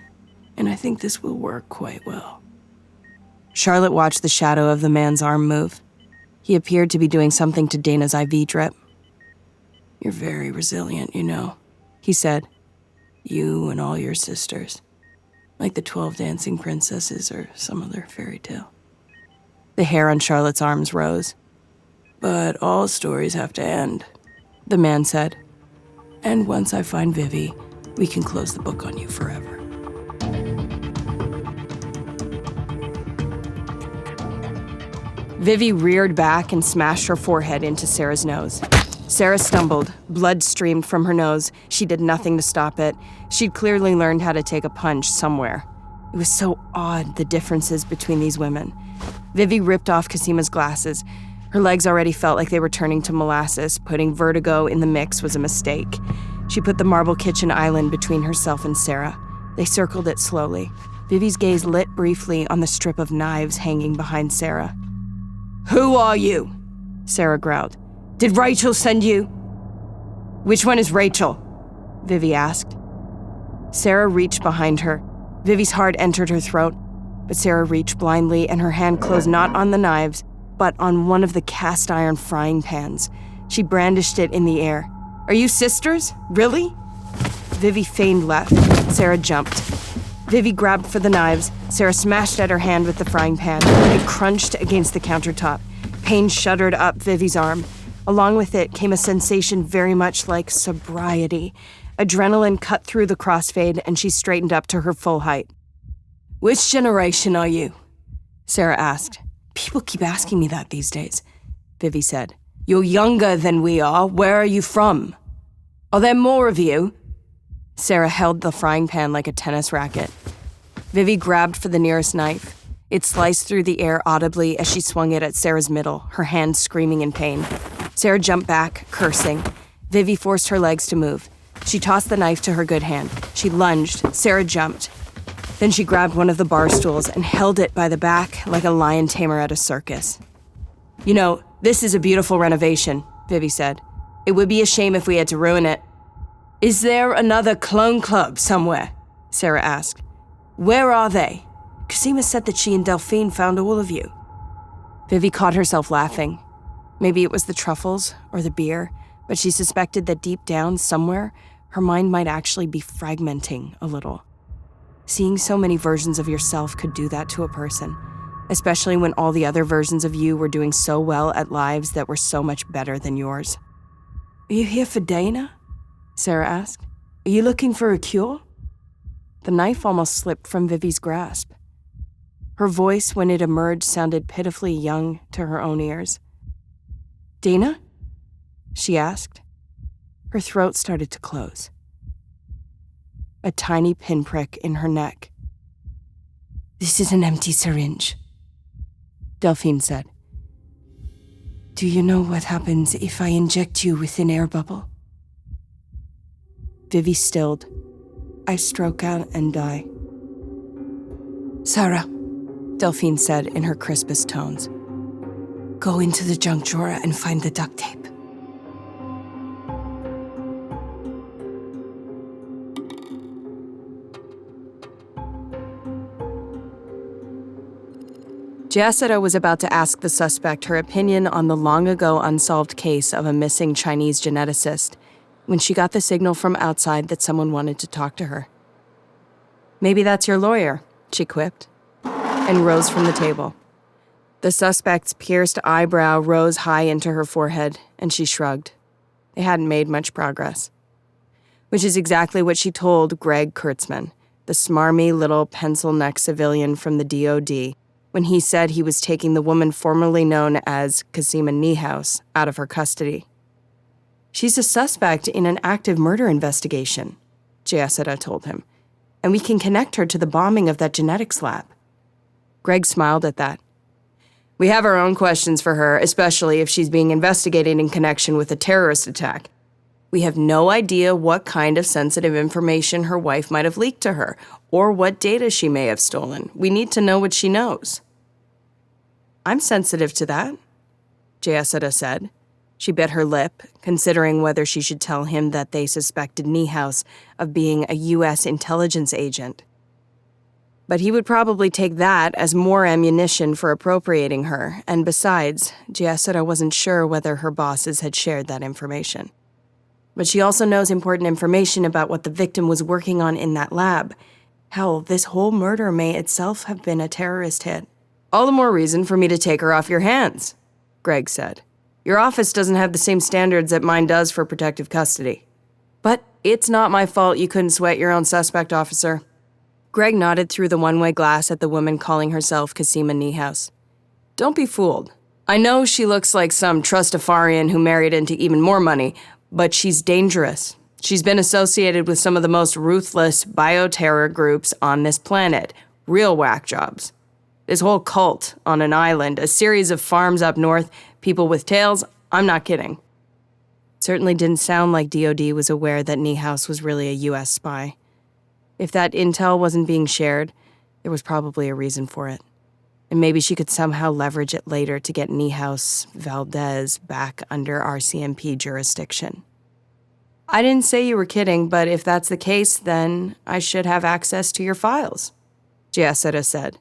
And I think this will work quite well." Charlotte watched the shadow of the man's arm move. He appeared to be doing something to Dana's IV drip. "You're very resilient, you know," he said. "You and all your sisters. Like the 12 dancing princesses or some other fairy tale." The hair on Charlotte's arms rose. "But all stories have to end," the man said. "And once I find Vivi, we can close the book on you forever." Vivi reared back and smashed her forehead into Sarah's nose. Sarah stumbled. Blood streamed from her nose. She did nothing to stop it. She'd clearly learned how to take a punch somewhere. It was so odd, the differences between these women. Vivi ripped off Cosima's glasses. Her legs already felt like they were turning to molasses. Putting vertigo in the mix was a mistake. She put the marble kitchen island between herself and Sarah. They circled it slowly. Vivi's gaze lit briefly on the strip of knives hanging behind Sarah. "Who are you?" Sarah growled. "Did Rachel send you?" "Which one is Rachel?" Vivi asked. Sarah reached behind her. Vivi's heart entered her throat, but Sarah reached blindly and her hand closed not on the knives, but on one of the cast iron frying pans. She brandished it in the air. "Are you sisters? Really?" Vivi feigned left. Sarah jumped. Vivi grabbed for the knives. Sarah smashed at her hand with the frying pan. It crunched against the countertop. Pain shuddered up Vivi's arm. Along with it came a sensation very much like sobriety. Adrenaline cut through the crossfade, and she straightened up to her full height. "Which generation are you?" Sarah asked. "People keep asking me that these days," Vivi said. "You're younger than we are. Where are you from? Are there more of you?" Sarah held the frying pan like a tennis racket. Vivi grabbed for the nearest knife. It sliced through the air audibly as she swung it at Sarah's middle, her hand screaming in pain. Sarah jumped back, cursing. Vivi forced her legs to move. She tossed the knife to her good hand. She lunged. Sarah jumped. Then she grabbed one of the bar stools and held it by the back like a lion tamer at a circus. "You know, this is a beautiful renovation," Vivi said. "It would be a shame if we had to ruin it." "Is there another clone club somewhere?" Sarah asked. "Where are they? Cosima said that she and Delphine found all of you." Vivi caught herself laughing. Maybe it was the truffles or the beer, but she suspected that deep down, somewhere, her mind might actually be fragmenting a little. Seeing so many versions of yourself could do that to a person, especially when all the other versions of you were doing so well at lives that were so much better than yours. "Are you here for Dana?" Sarah asked. "Are you looking for a cure?" The knife almost slipped from Vivi's grasp. Her voice, when it emerged, sounded pitifully young to her own ears. "Dana?" she asked. Her throat started to close. A tiny pinprick in her neck. "This is an empty syringe," Delphine said. "Do you know what happens if I inject you with an air bubble?" Vivi stilled. "I stroke out and die." "Sarah," Delphine said in her crispest tones, "go into the junk drawer and find the duct tape." Jessica was about to ask the suspect her opinion on the long-ago unsolved case of a missing Chinese geneticist when she got the signal from outside that someone wanted to talk to her. "Maybe that's your lawyer," she quipped, and rose from the table. The suspect's pierced eyebrow rose high into her forehead, and she shrugged. They hadn't made much progress. Which is exactly what she told Greg Kurtzman, the smarmy little pencil-neck civilian from the DOD, when he said he was taking the woman formerly known as Cosima Niehaus out of her custody. "She's a suspect in an active murder investigation," Jessica told him, "and we can connect her to the bombing of that genetics lab." Greg smiled at that. "We have our own questions for her, especially if she's being investigated in connection with a terrorist attack. We have no idea what kind of sensitive information her wife might have leaked to her, or what data she may have stolen. We need to know what she knows." "I'm sensitive to that," Jessica said. She bit her lip, considering whether she should tell him that they suspected Niehaus of being a U.S. intelligence agent. But he would probably take that as more ammunition for appropriating her, and besides, Jessica wasn't sure whether her bosses had shared that information. But she also knows important information about what the victim was working on in that lab. Hell, this whole murder may itself have been a terrorist hit. "All the more reason for me to take her off your hands," Greg said. "Your office doesn't have the same standards that mine does for protective custody." "But it's not my fault you couldn't sweat your own suspect, officer." Greg nodded through the one-way glass at the woman calling herself Cosima Niehaus. "Don't be fooled. I know she looks like some Trustafarian who married into even more money, but she's dangerous. She's been associated with some of the most ruthless bioterror groups on this planet. Real whack jobs. This whole cult on an island, a series of farms up north, people with tails, I'm not kidding." Certainly didn't sound like DOD was aware that Niehaus was really a U.S. spy. If that intel wasn't being shared, there was probably a reason for it. And maybe she could somehow leverage it later to get Niehaus Valdez back under RCMP jurisdiction. "I didn't say you were kidding, but if that's the case, then I should have access to your files," Jessica said.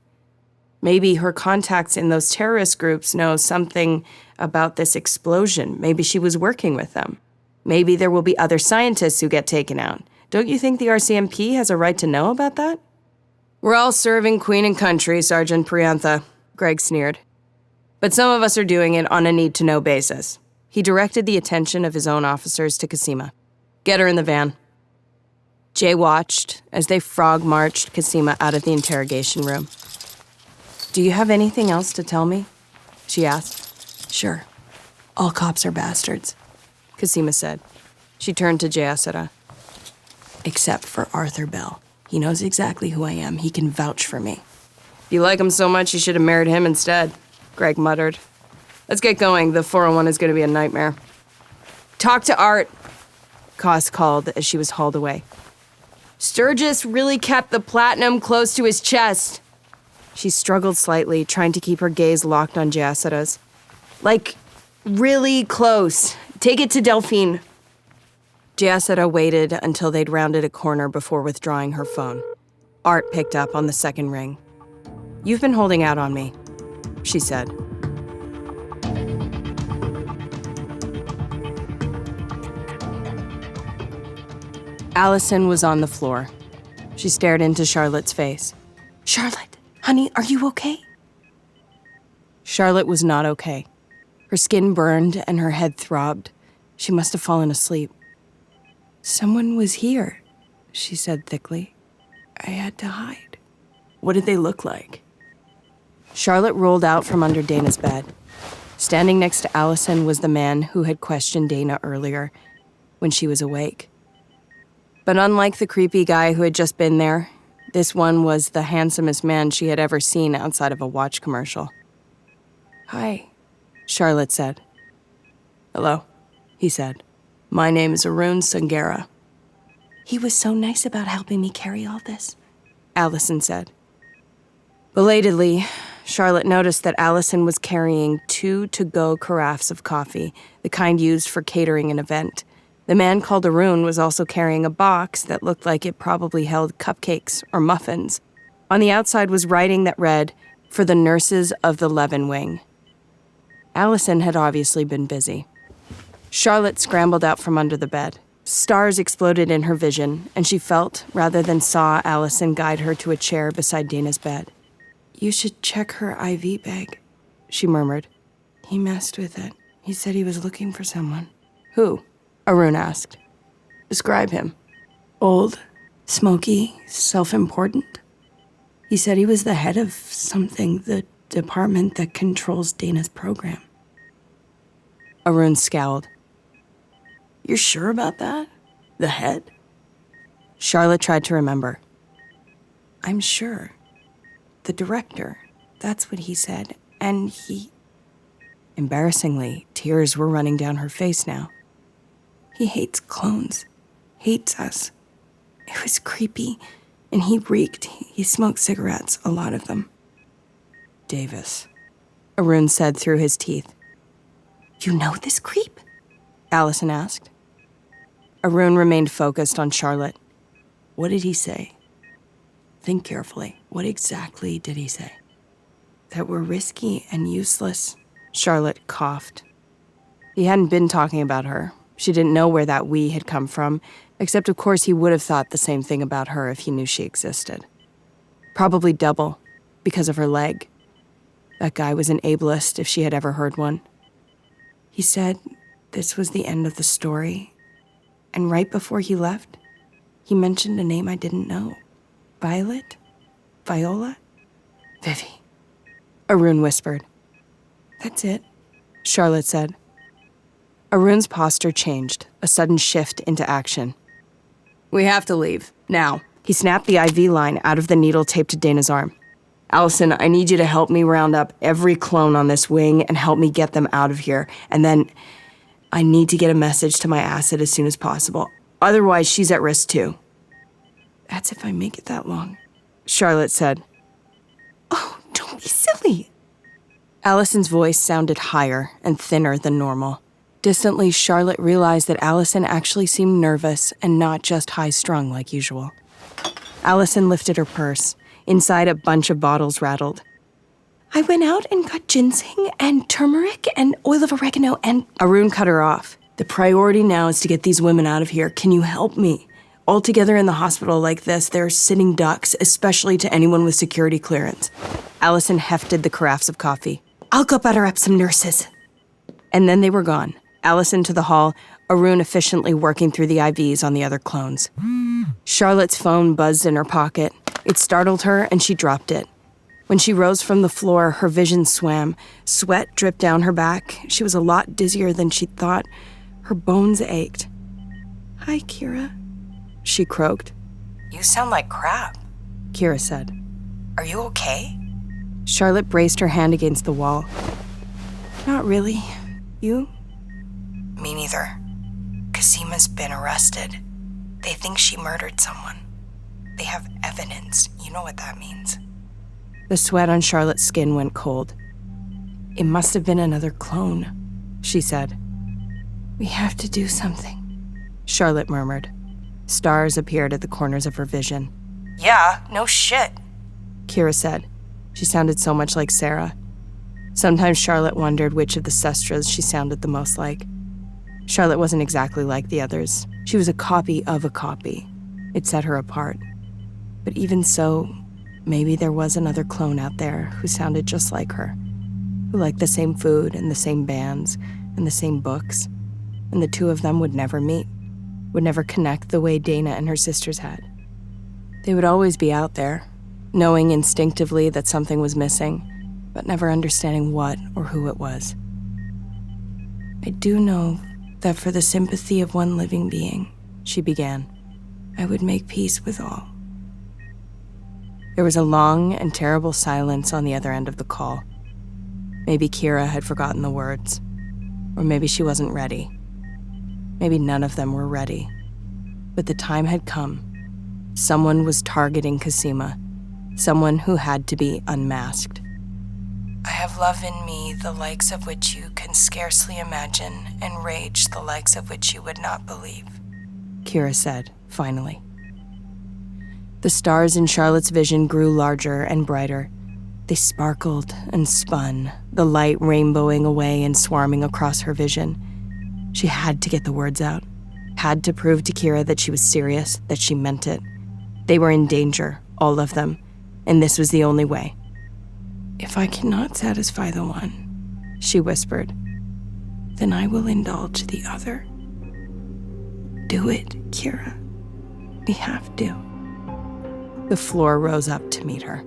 Maybe her contacts in those terrorist groups know something about this explosion. Maybe she was working with them. Maybe there will be other scientists who get taken out. Don't you think the RCMP has a right to know about that? "We're all serving Queen and country, Sergeant Priantha," Greg sneered. "But some of us are doing it on a need-to-know basis." He directed the attention of his own officers to Cosima. "Get her in the van." Jay watched as they frog-marched Cosima out of the interrogation room. "Do you have anything else to tell me?" she asked. "Sure. All cops are bastards," Cosima said. She turned to Jessica. "Except for Arthur Bell. He knows exactly who I am. He can vouch for me." "If you like him so much, you should have married him instead," Greg muttered. "Let's get going. The 401 is going to be a nightmare." "Talk to Art," Koss called as she was hauled away. Sturgis really kept the platinum close to his chest. She struggled slightly, trying to keep her gaze locked on Giacetta's. Like, really close. Take it to Delphine. Giacetta waited until they'd rounded a corner before withdrawing her phone. Art picked up on the second ring. "You've been holding out on me," she said. Allison was on the floor. She stared into Charlotte's face. Charlotte, honey, are you okay? Charlotte was not okay. Her skin burned and her head throbbed. She must have fallen asleep. Someone was here, she said thickly. I had to hide. What did they look like? Charlotte rolled out from under Dana's bed. Standing next to Allison was the man who had questioned Dana earlier, when she was awake. But unlike the creepy guy who had just been there, this one was the handsomest man she had ever seen outside of a watch commercial. Hi, Charlotte said. Hello, he said. My name is Arun Sangera. He was so nice about helping me carry all this, Allison said. Belatedly, Charlotte noticed that Allison was carrying 2 to-go carafes of coffee, the kind used for catering an event. The man called Arun was also carrying a box that looked like it probably held cupcakes or muffins. On the outside was writing that read, "For the nurses of the Levin Wing." Allison had obviously been busy. Charlotte scrambled out from under the bed. Stars exploded in her vision, and she felt, rather than saw, Allison guide her to a chair beside Dana's bed. You should check her IV bag, she murmured. He messed with it. He said he was looking for someone. Who? Arun asked. Describe him. Old, smoky, self-important. He said he was the head of something, the department that controls Dana's program. Arun scowled. You're sure about that? The head? Charlotte tried to remember. I'm sure. The director. That's what he said. And he... Embarrassingly, tears were running down her face now. He hates clones. Hates us. It was creepy. And he reeked. He smoked cigarettes, a lot of them. Davis, Arun said through his teeth. You know this creep? Allison asked. Arun remained focused on Charlotte. What did he say? Think carefully. What exactly did he say? That we're risky and useless. Charlotte coughed. He hadn't been talking about her. She didn't know where that we had come from, except of course he would have thought the same thing about her if he knew she existed. Probably double, because of her leg. That guy was an ableist if she had ever heard one. He said this was the end of the story. And right before he left, he mentioned a name I didn't know. Violet? Viola? Vivi, Arun whispered. That's it, Charlotte said. Arun's posture changed, a sudden shift into action. We have to leave, now. He snapped the IV line out of the needle taped to Dana's arm. Allison, I need you to help me round up every clone on this wing and help me get them out of here. And then I need to get a message to my acid as soon as possible. Otherwise, she's at risk too. That's if I make it that long, Charlotte said. Oh, don't be silly. Allison's voice sounded higher and thinner than normal. Distantly, Charlotte realized that Allison actually seemed nervous and not just high-strung like usual. Allison lifted her purse. Inside, a bunch of bottles rattled. I went out and got ginseng and turmeric and oil of oregano and... Arun cut her off. The priority now is to get these women out of here. Can you help me? All together in the hospital like this, they're sitting ducks, especially to anyone with security clearance. Allison hefted the carafes of coffee. I'll go butter up some nurses. And then they were gone. Allison to the hall, Arun efficiently working through the IVs on the other clones. Charlotte's phone buzzed in her pocket. It startled her, and she dropped it. When she rose from the floor, her vision swam. Sweat dripped down her back. She was a lot dizzier than she'd thought. Her bones ached. Hi, Kira, she croaked. You sound like crap. Kira said. Are you okay? Charlotte braced her hand against the wall. Not really. You? Me neither. Casima's been arrested. They think she murdered someone. They have evidence. You know what that means. The sweat on Charlotte's skin went cold. It must have been another clone, She said. We have to do something. Charlotte murmured. Stars appeared at the corners of her vision. Yeah, no shit. Kira said. She sounded so much like Sarah. Sometimes Charlotte wondered which of the Sestras she sounded the most like. Charlotte wasn't exactly like the others. She was a copy of a copy. It set her apart. But even so, maybe there was another clone out there who sounded just like her, who liked the same food and the same bands and the same books, and the two of them would never meet, would never connect the way Dana and her sisters had. They would always be out there, knowing instinctively that something was missing, but never understanding what or who it was. I do know that for the sympathy of one living being, She began. I would make peace with all. There was a long and terrible silence on the other end of the call. Maybe Kira had forgotten the words, or maybe she wasn't ready. Maybe none of them were ready. But the time had come. Someone was targeting Cosima, someone who had to be unmasked. I have love in me the likes of which you can scarcely imagine, and rage the likes of which you would not believe. Kira said, finally. The stars in Charlotte's vision grew larger and brighter. They sparkled and spun, the light rainbowing away and swarming across her vision. She had to get the words out, had to prove to Kira that she was serious, that she meant it. They were in danger, all of them, and this was the only way. If I cannot satisfy the one, She whispered. then I will indulge the other. Do it, Kira. We have to. The floor rose up to meet her.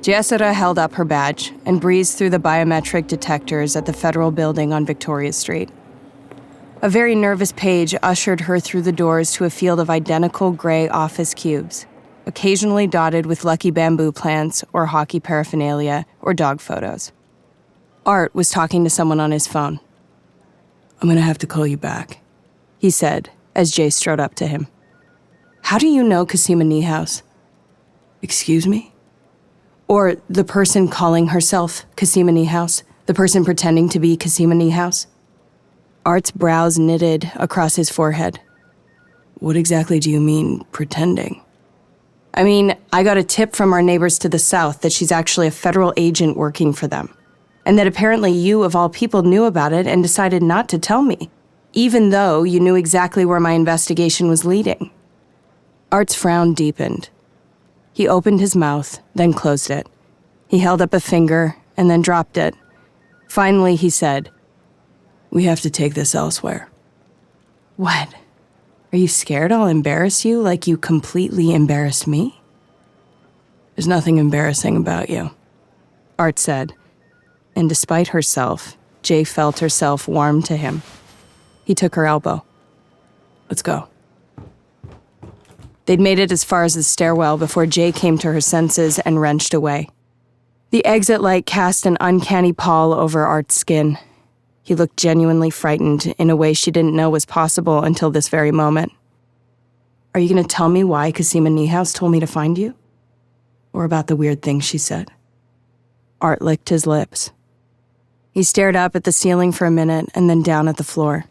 Jessica held up her badge and breezed through the biometric detectors at the federal building on Victoria Street. A very nervous page ushered her through the doors to a field of identical gray office cubes, occasionally dotted with lucky bamboo plants or hockey paraphernalia or dog photos. Art was talking to someone on his phone. I'm gonna have to call you back, He said, as Jay strode up to him. How do you know Cosima Niehaus? Excuse me? Or the person calling herself Cosima Niehaus, the person pretending to be Cosima Niehaus? Art's brows knitted across his forehead. What exactly do you mean, pretending? I mean, I got a tip from our neighbors to the south that she's actually a federal agent working for them. And that apparently you, of all people, knew about it and decided not to tell me, even though you knew exactly where my investigation was leading. Art's frown deepened. He opened his mouth, then closed it. He held up a finger and then dropped it. Finally, he said, We have to take this elsewhere. What? Are you scared I'll embarrass you like you completely embarrassed me? There's nothing embarrassing about you, Art said. And despite herself, Jay felt herself warm to him. He took her elbow. Let's go. They'd made it as far as the stairwell before Jay came to her senses and wrenched away. The exit light cast an uncanny pall over Art's skin. He looked genuinely frightened in a way she didn't know was possible until this very moment. Are you going to tell me why Cosima Niehaus told me to find you? Or about the weird things she said? Art licked his lips. He stared up at the ceiling for a minute and then down at the floor.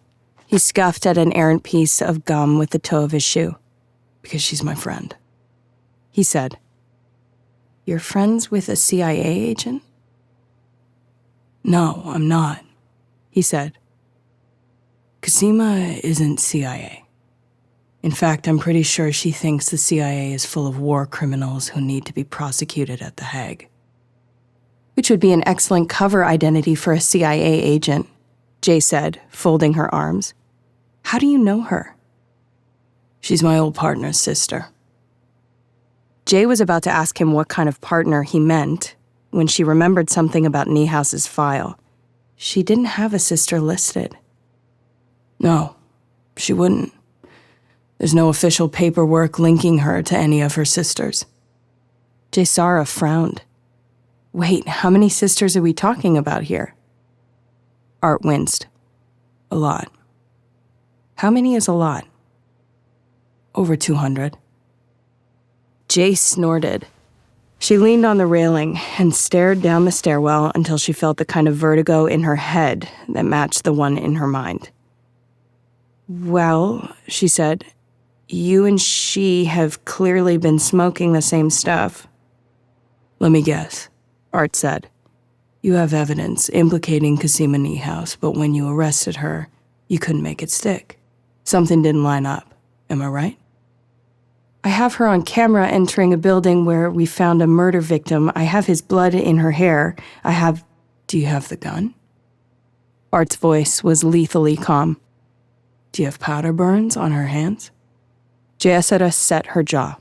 He scuffed at an errant piece of gum with the toe of his shoe. Because she's my friend, He said. You're friends with a CIA agent? No, I'm not, He said. Cosima isn't CIA. In fact, I'm pretty sure she thinks the CIA is full of war criminals who need to be prosecuted at The Hague. Which would be an excellent cover identity for a CIA agent, Jay said, folding her arms. How do you know her? She's my old partner's sister. Jay was about to ask him what kind of partner he meant when she remembered something about Niehaus's file. She didn't have a sister listed. No, she wouldn't. There's no official paperwork linking her to any of her sisters. Jaysara frowned. Wait, how many sisters are we talking about here? Art winced. A lot. How many is a lot? Over 200. Jay snorted. She leaned on the railing and stared down the stairwell until she felt the kind of vertigo in her head that matched the one in her mind. Well, she said, you and she have clearly been smoking the same stuff. Let me guess, Art said. You have evidence implicating Cosima Niehaus, but when you arrested her, you couldn't make it stick. Something didn't line up. Am I right? I have her on camera entering a building where we found a murder victim. I have his blood in her hair. Do you have the gun? Art's voice was lethally calm. Do you have powder burns on her hands? Jayasura set her jaw.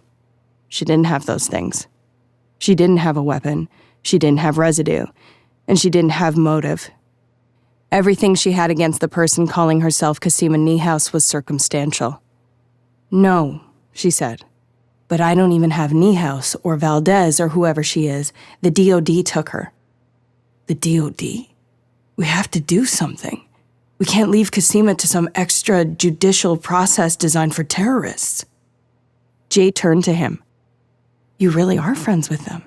She didn't have those things. She didn't have a weapon. She didn't have residue. And she didn't have motive. Everything she had against the person calling herself Cosima Niehaus was circumstantial. No, she said. But I don't even have Niehaus or Valdez or whoever she is. The DOD took her. The DOD? We have to do something. We can't leave Cosima to some extrajudicial process designed for terrorists. Jay turned to him. You really are friends with them.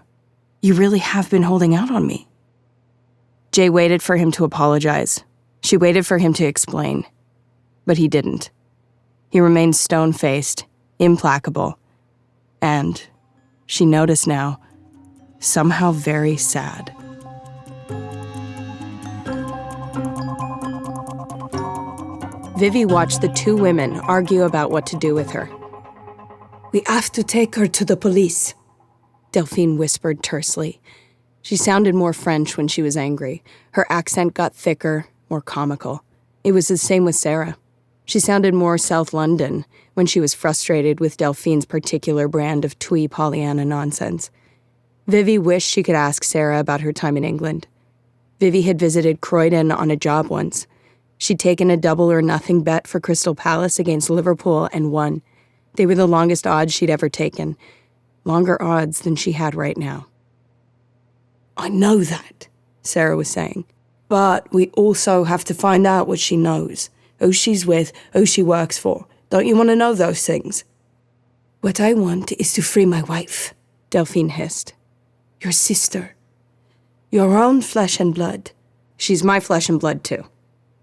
You really have been holding out on me. Jay waited for him to apologize. She waited for him to explain. But he didn't. He remained stone-faced, implacable, and, she noticed now, somehow very sad. Vivi watched the two women argue about what to do with her. We have to take her to the police, Delphine whispered tersely. She sounded more French when she was angry. Her accent got thicker, more comical. It was the same with Sarah. She sounded more South London when she was frustrated with Delphine's particular brand of twee Pollyanna nonsense. Vivi wished she could ask Sarah about her time in England. Vivi had visited Croydon on a job once. She'd taken a double or nothing bet for Crystal Palace against Liverpool and won. They were the longest odds she'd ever taken. Longer odds than she had right now. I know that, Sarah was saying. But we also have to find out what she knows, who she's with, who she works for. Don't you want to know those things? What I want is to free my wife, Delphine hissed. Your sister. Your own flesh and blood. She's my flesh and blood, too,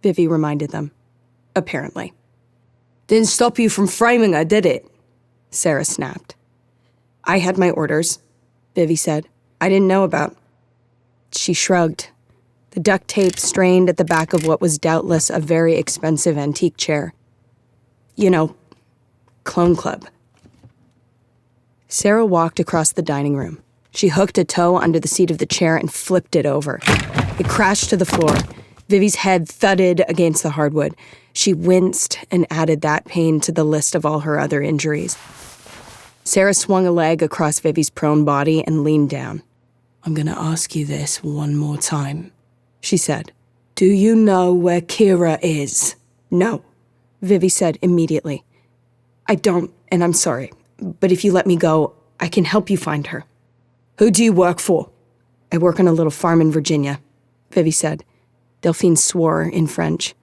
Vivi reminded them. Apparently. Didn't stop you from framing her, did it? Sarah snapped. I had my orders, Vivi said. I didn't know about. She shrugged. The duct tape strained at the back of what was doubtless a very expensive antique chair. You know, Clone Club. Sarah walked across the dining room. She hooked a toe under the seat of the chair and flipped it over. It crashed to the floor. Vivi's head thudded against the hardwood. She winced and added that pain to the list of all her other injuries. Sarah swung a leg across Vivi's prone body and leaned down. I'm going to ask you this one more time, she said. Do you know where Kira is? No, Vivi said immediately. I don't, and I'm sorry. But if you let me go, I can help you find her. Who do you work for? I work on a little farm in Virginia, Vivi said. Delphine swore in French.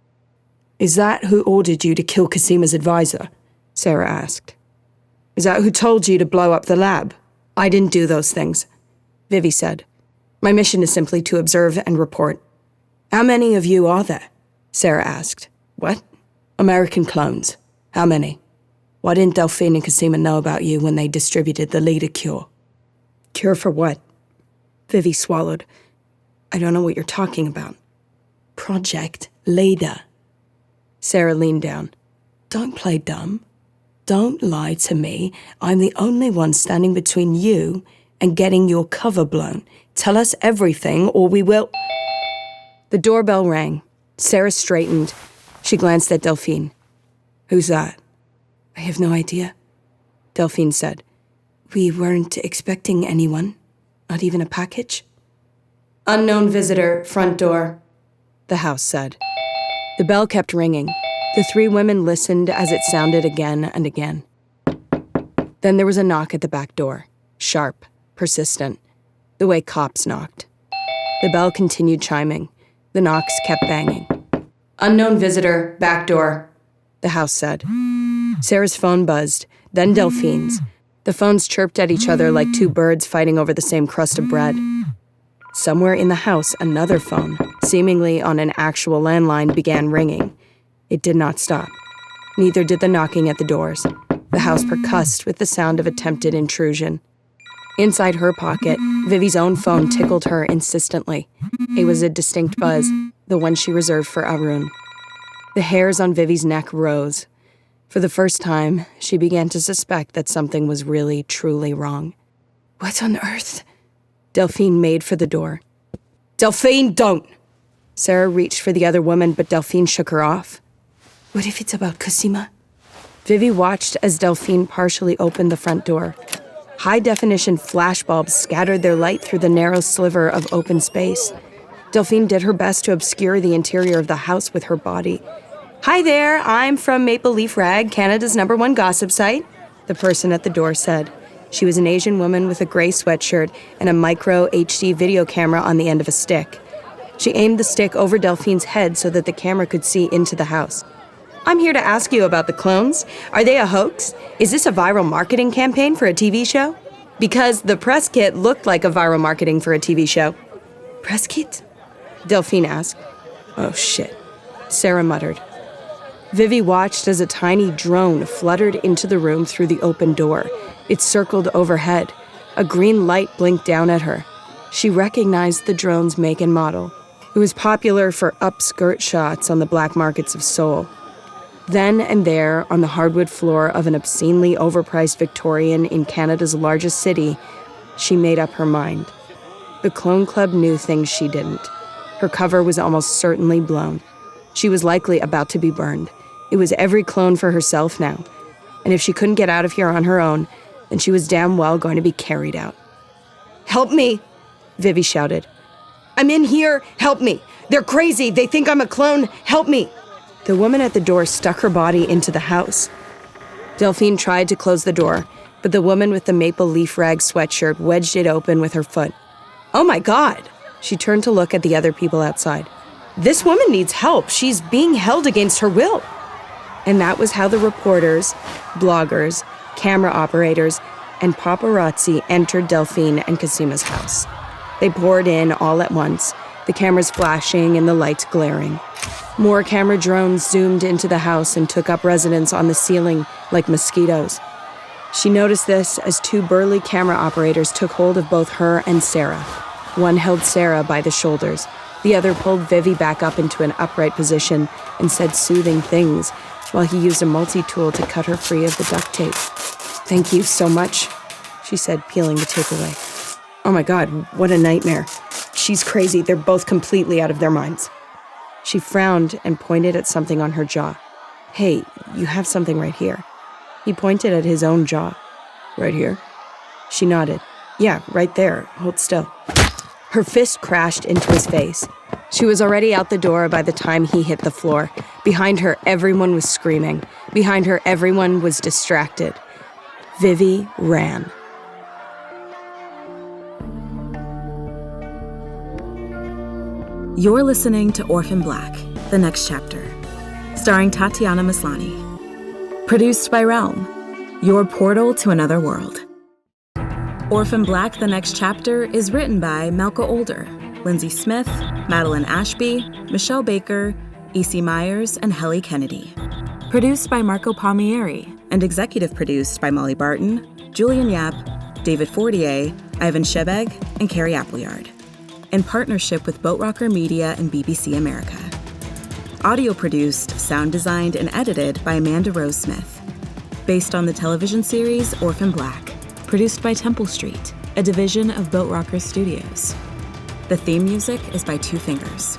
Is that who ordered you to kill Cosima's advisor? Sarah asked. Is that who told you to blow up the lab? I didn't do those things, Vivi said. My mission is simply to observe and report. How many of you are there? Sarah asked. What? American clones. How many? Why didn't Delphine and Cosima know about you when they distributed the leader cure? Cure for what? Vivi swallowed. I don't know what you're talking about. Project Leader. Sarah leaned down. Don't play dumb. Don't lie to me. I'm the only one standing between you and getting your cover blown. Tell us everything or we will... The doorbell rang. Sarah straightened. She glanced at Delphine. Who's that? I have no idea, Delphine said. We weren't expecting anyone. Not even a package? Unknown visitor, front door, the house said. The bell kept ringing. The three women listened as it sounded again and again. Then there was a knock at the back door. Sharp, persistent, the way cops knocked. The bell continued chiming. The knocks kept banging. Unknown visitor, back door. the house said. Sarah's phone buzzed, then Delphine's. The phones chirped at each other like two birds fighting over the same crust of bread. Somewhere in the house, another phone, seemingly on an actual landline, began ringing. It did not stop. Neither did the knocking at the doors. The house percussed with the sound of attempted intrusion. Inside her pocket, Vivi's own phone tickled her insistently. It was a distinct buzz, the one she reserved for Arun. The hairs on Vivi's neck rose. For the first time, she began to suspect that something was really, truly wrong. What on earth? Delphine made for the door. Delphine, don't! Sarah reached for the other woman, but Delphine shook her off. What if it's about Cosima? Vivi watched as Delphine partially opened the front door. High-definition flashbulbs scattered their light through the narrow sliver of open space. Delphine did her best to obscure the interior of the house with her body. "Hi there, I'm from Maple Leaf Rag, Canada's #1 gossip site," the person at the door said. She was an Asian woman with a gray sweatshirt and a micro HD video camera on the end of a stick. She aimed the stick over Delphine's head so that the camera could see into the house. "I'm here to ask you about the clones. Are they a hoax? Is this a viral marketing campaign for a TV show? Because the press kit looked like a viral marketing for a TV show." Press kit? Delphine asked. "Oh, shit," Sarah muttered. Vivi watched as a tiny drone fluttered into the room through the open door. It circled overhead. A green light blinked down at her. She recognized the drone's make and model. It was popular for upskirt shots on the black markets of Seoul. Then and there, on the hardwood floor of an obscenely overpriced Victorian in Canada's largest city, she made up her mind. The Clone Club knew things she didn't. Her cover was almost certainly blown. She was likely about to be burned. It was every clone for herself now. And if she couldn't get out of here on her own, then she was damn well going to be carried out. "Help me!" Vivi shouted. "I'm in here! Help me! They're crazy! They think I'm a clone! Help me!" The woman at the door stuck her body into the house. Delphine tried to close the door, but the woman with the maple leaf rag sweatshirt wedged it open with her foot. "Oh my God!" She turned to look at the other people outside. "This woman needs help. She's being held against her will." And that was how the reporters, bloggers, camera operators, and paparazzi entered Delphine and Cosima's house. They poured in all at once, the cameras flashing and the lights glaring. More camera drones zoomed into the house and took up residence on the ceiling like mosquitoes. She noticed this as two burly camera operators took hold of both her and Sarah. One held Sarah by the shoulders. The other pulled Vivi back up into an upright position and said soothing things, while he used a multi-tool to cut her free of the duct tape. "Thank you so much," she said, peeling the tape away. "Oh my God, what a nightmare. She's crazy. They're both completely out of their minds." She frowned and pointed at something on her jaw. "Hey, you have something right here." He pointed at his own jaw. "Right here?" She nodded. "Yeah, right there. Hold still." Her fist crashed into his face. She was already out the door by the time he hit the floor. Behind her, everyone was screaming. Behind her, everyone was distracted. Vivi ran. You're listening to Orphan Black, the next chapter, starring Tatiana Maslany. Produced by Realm, your portal to another world. Orphan Black, the next chapter is written by Malka Older, Lindsay Smith, Madeline Ashby, Mishell Baker, E.C. Myers, and Heli Kennedy. Produced by Marco Palmieri and executive produced by Molly Barton, Julian Yap, David Fortier, Ivan Shebeg, and Carrie Appleyard. In partnership with Boat Rocker Media and BBC America. Audio produced, sound designed, and edited by Amanda Rose Smith. Based on the television series Orphan Black, produced by Temple Street, a division of Boat Rocker Studios. The theme music is by Two Fingers.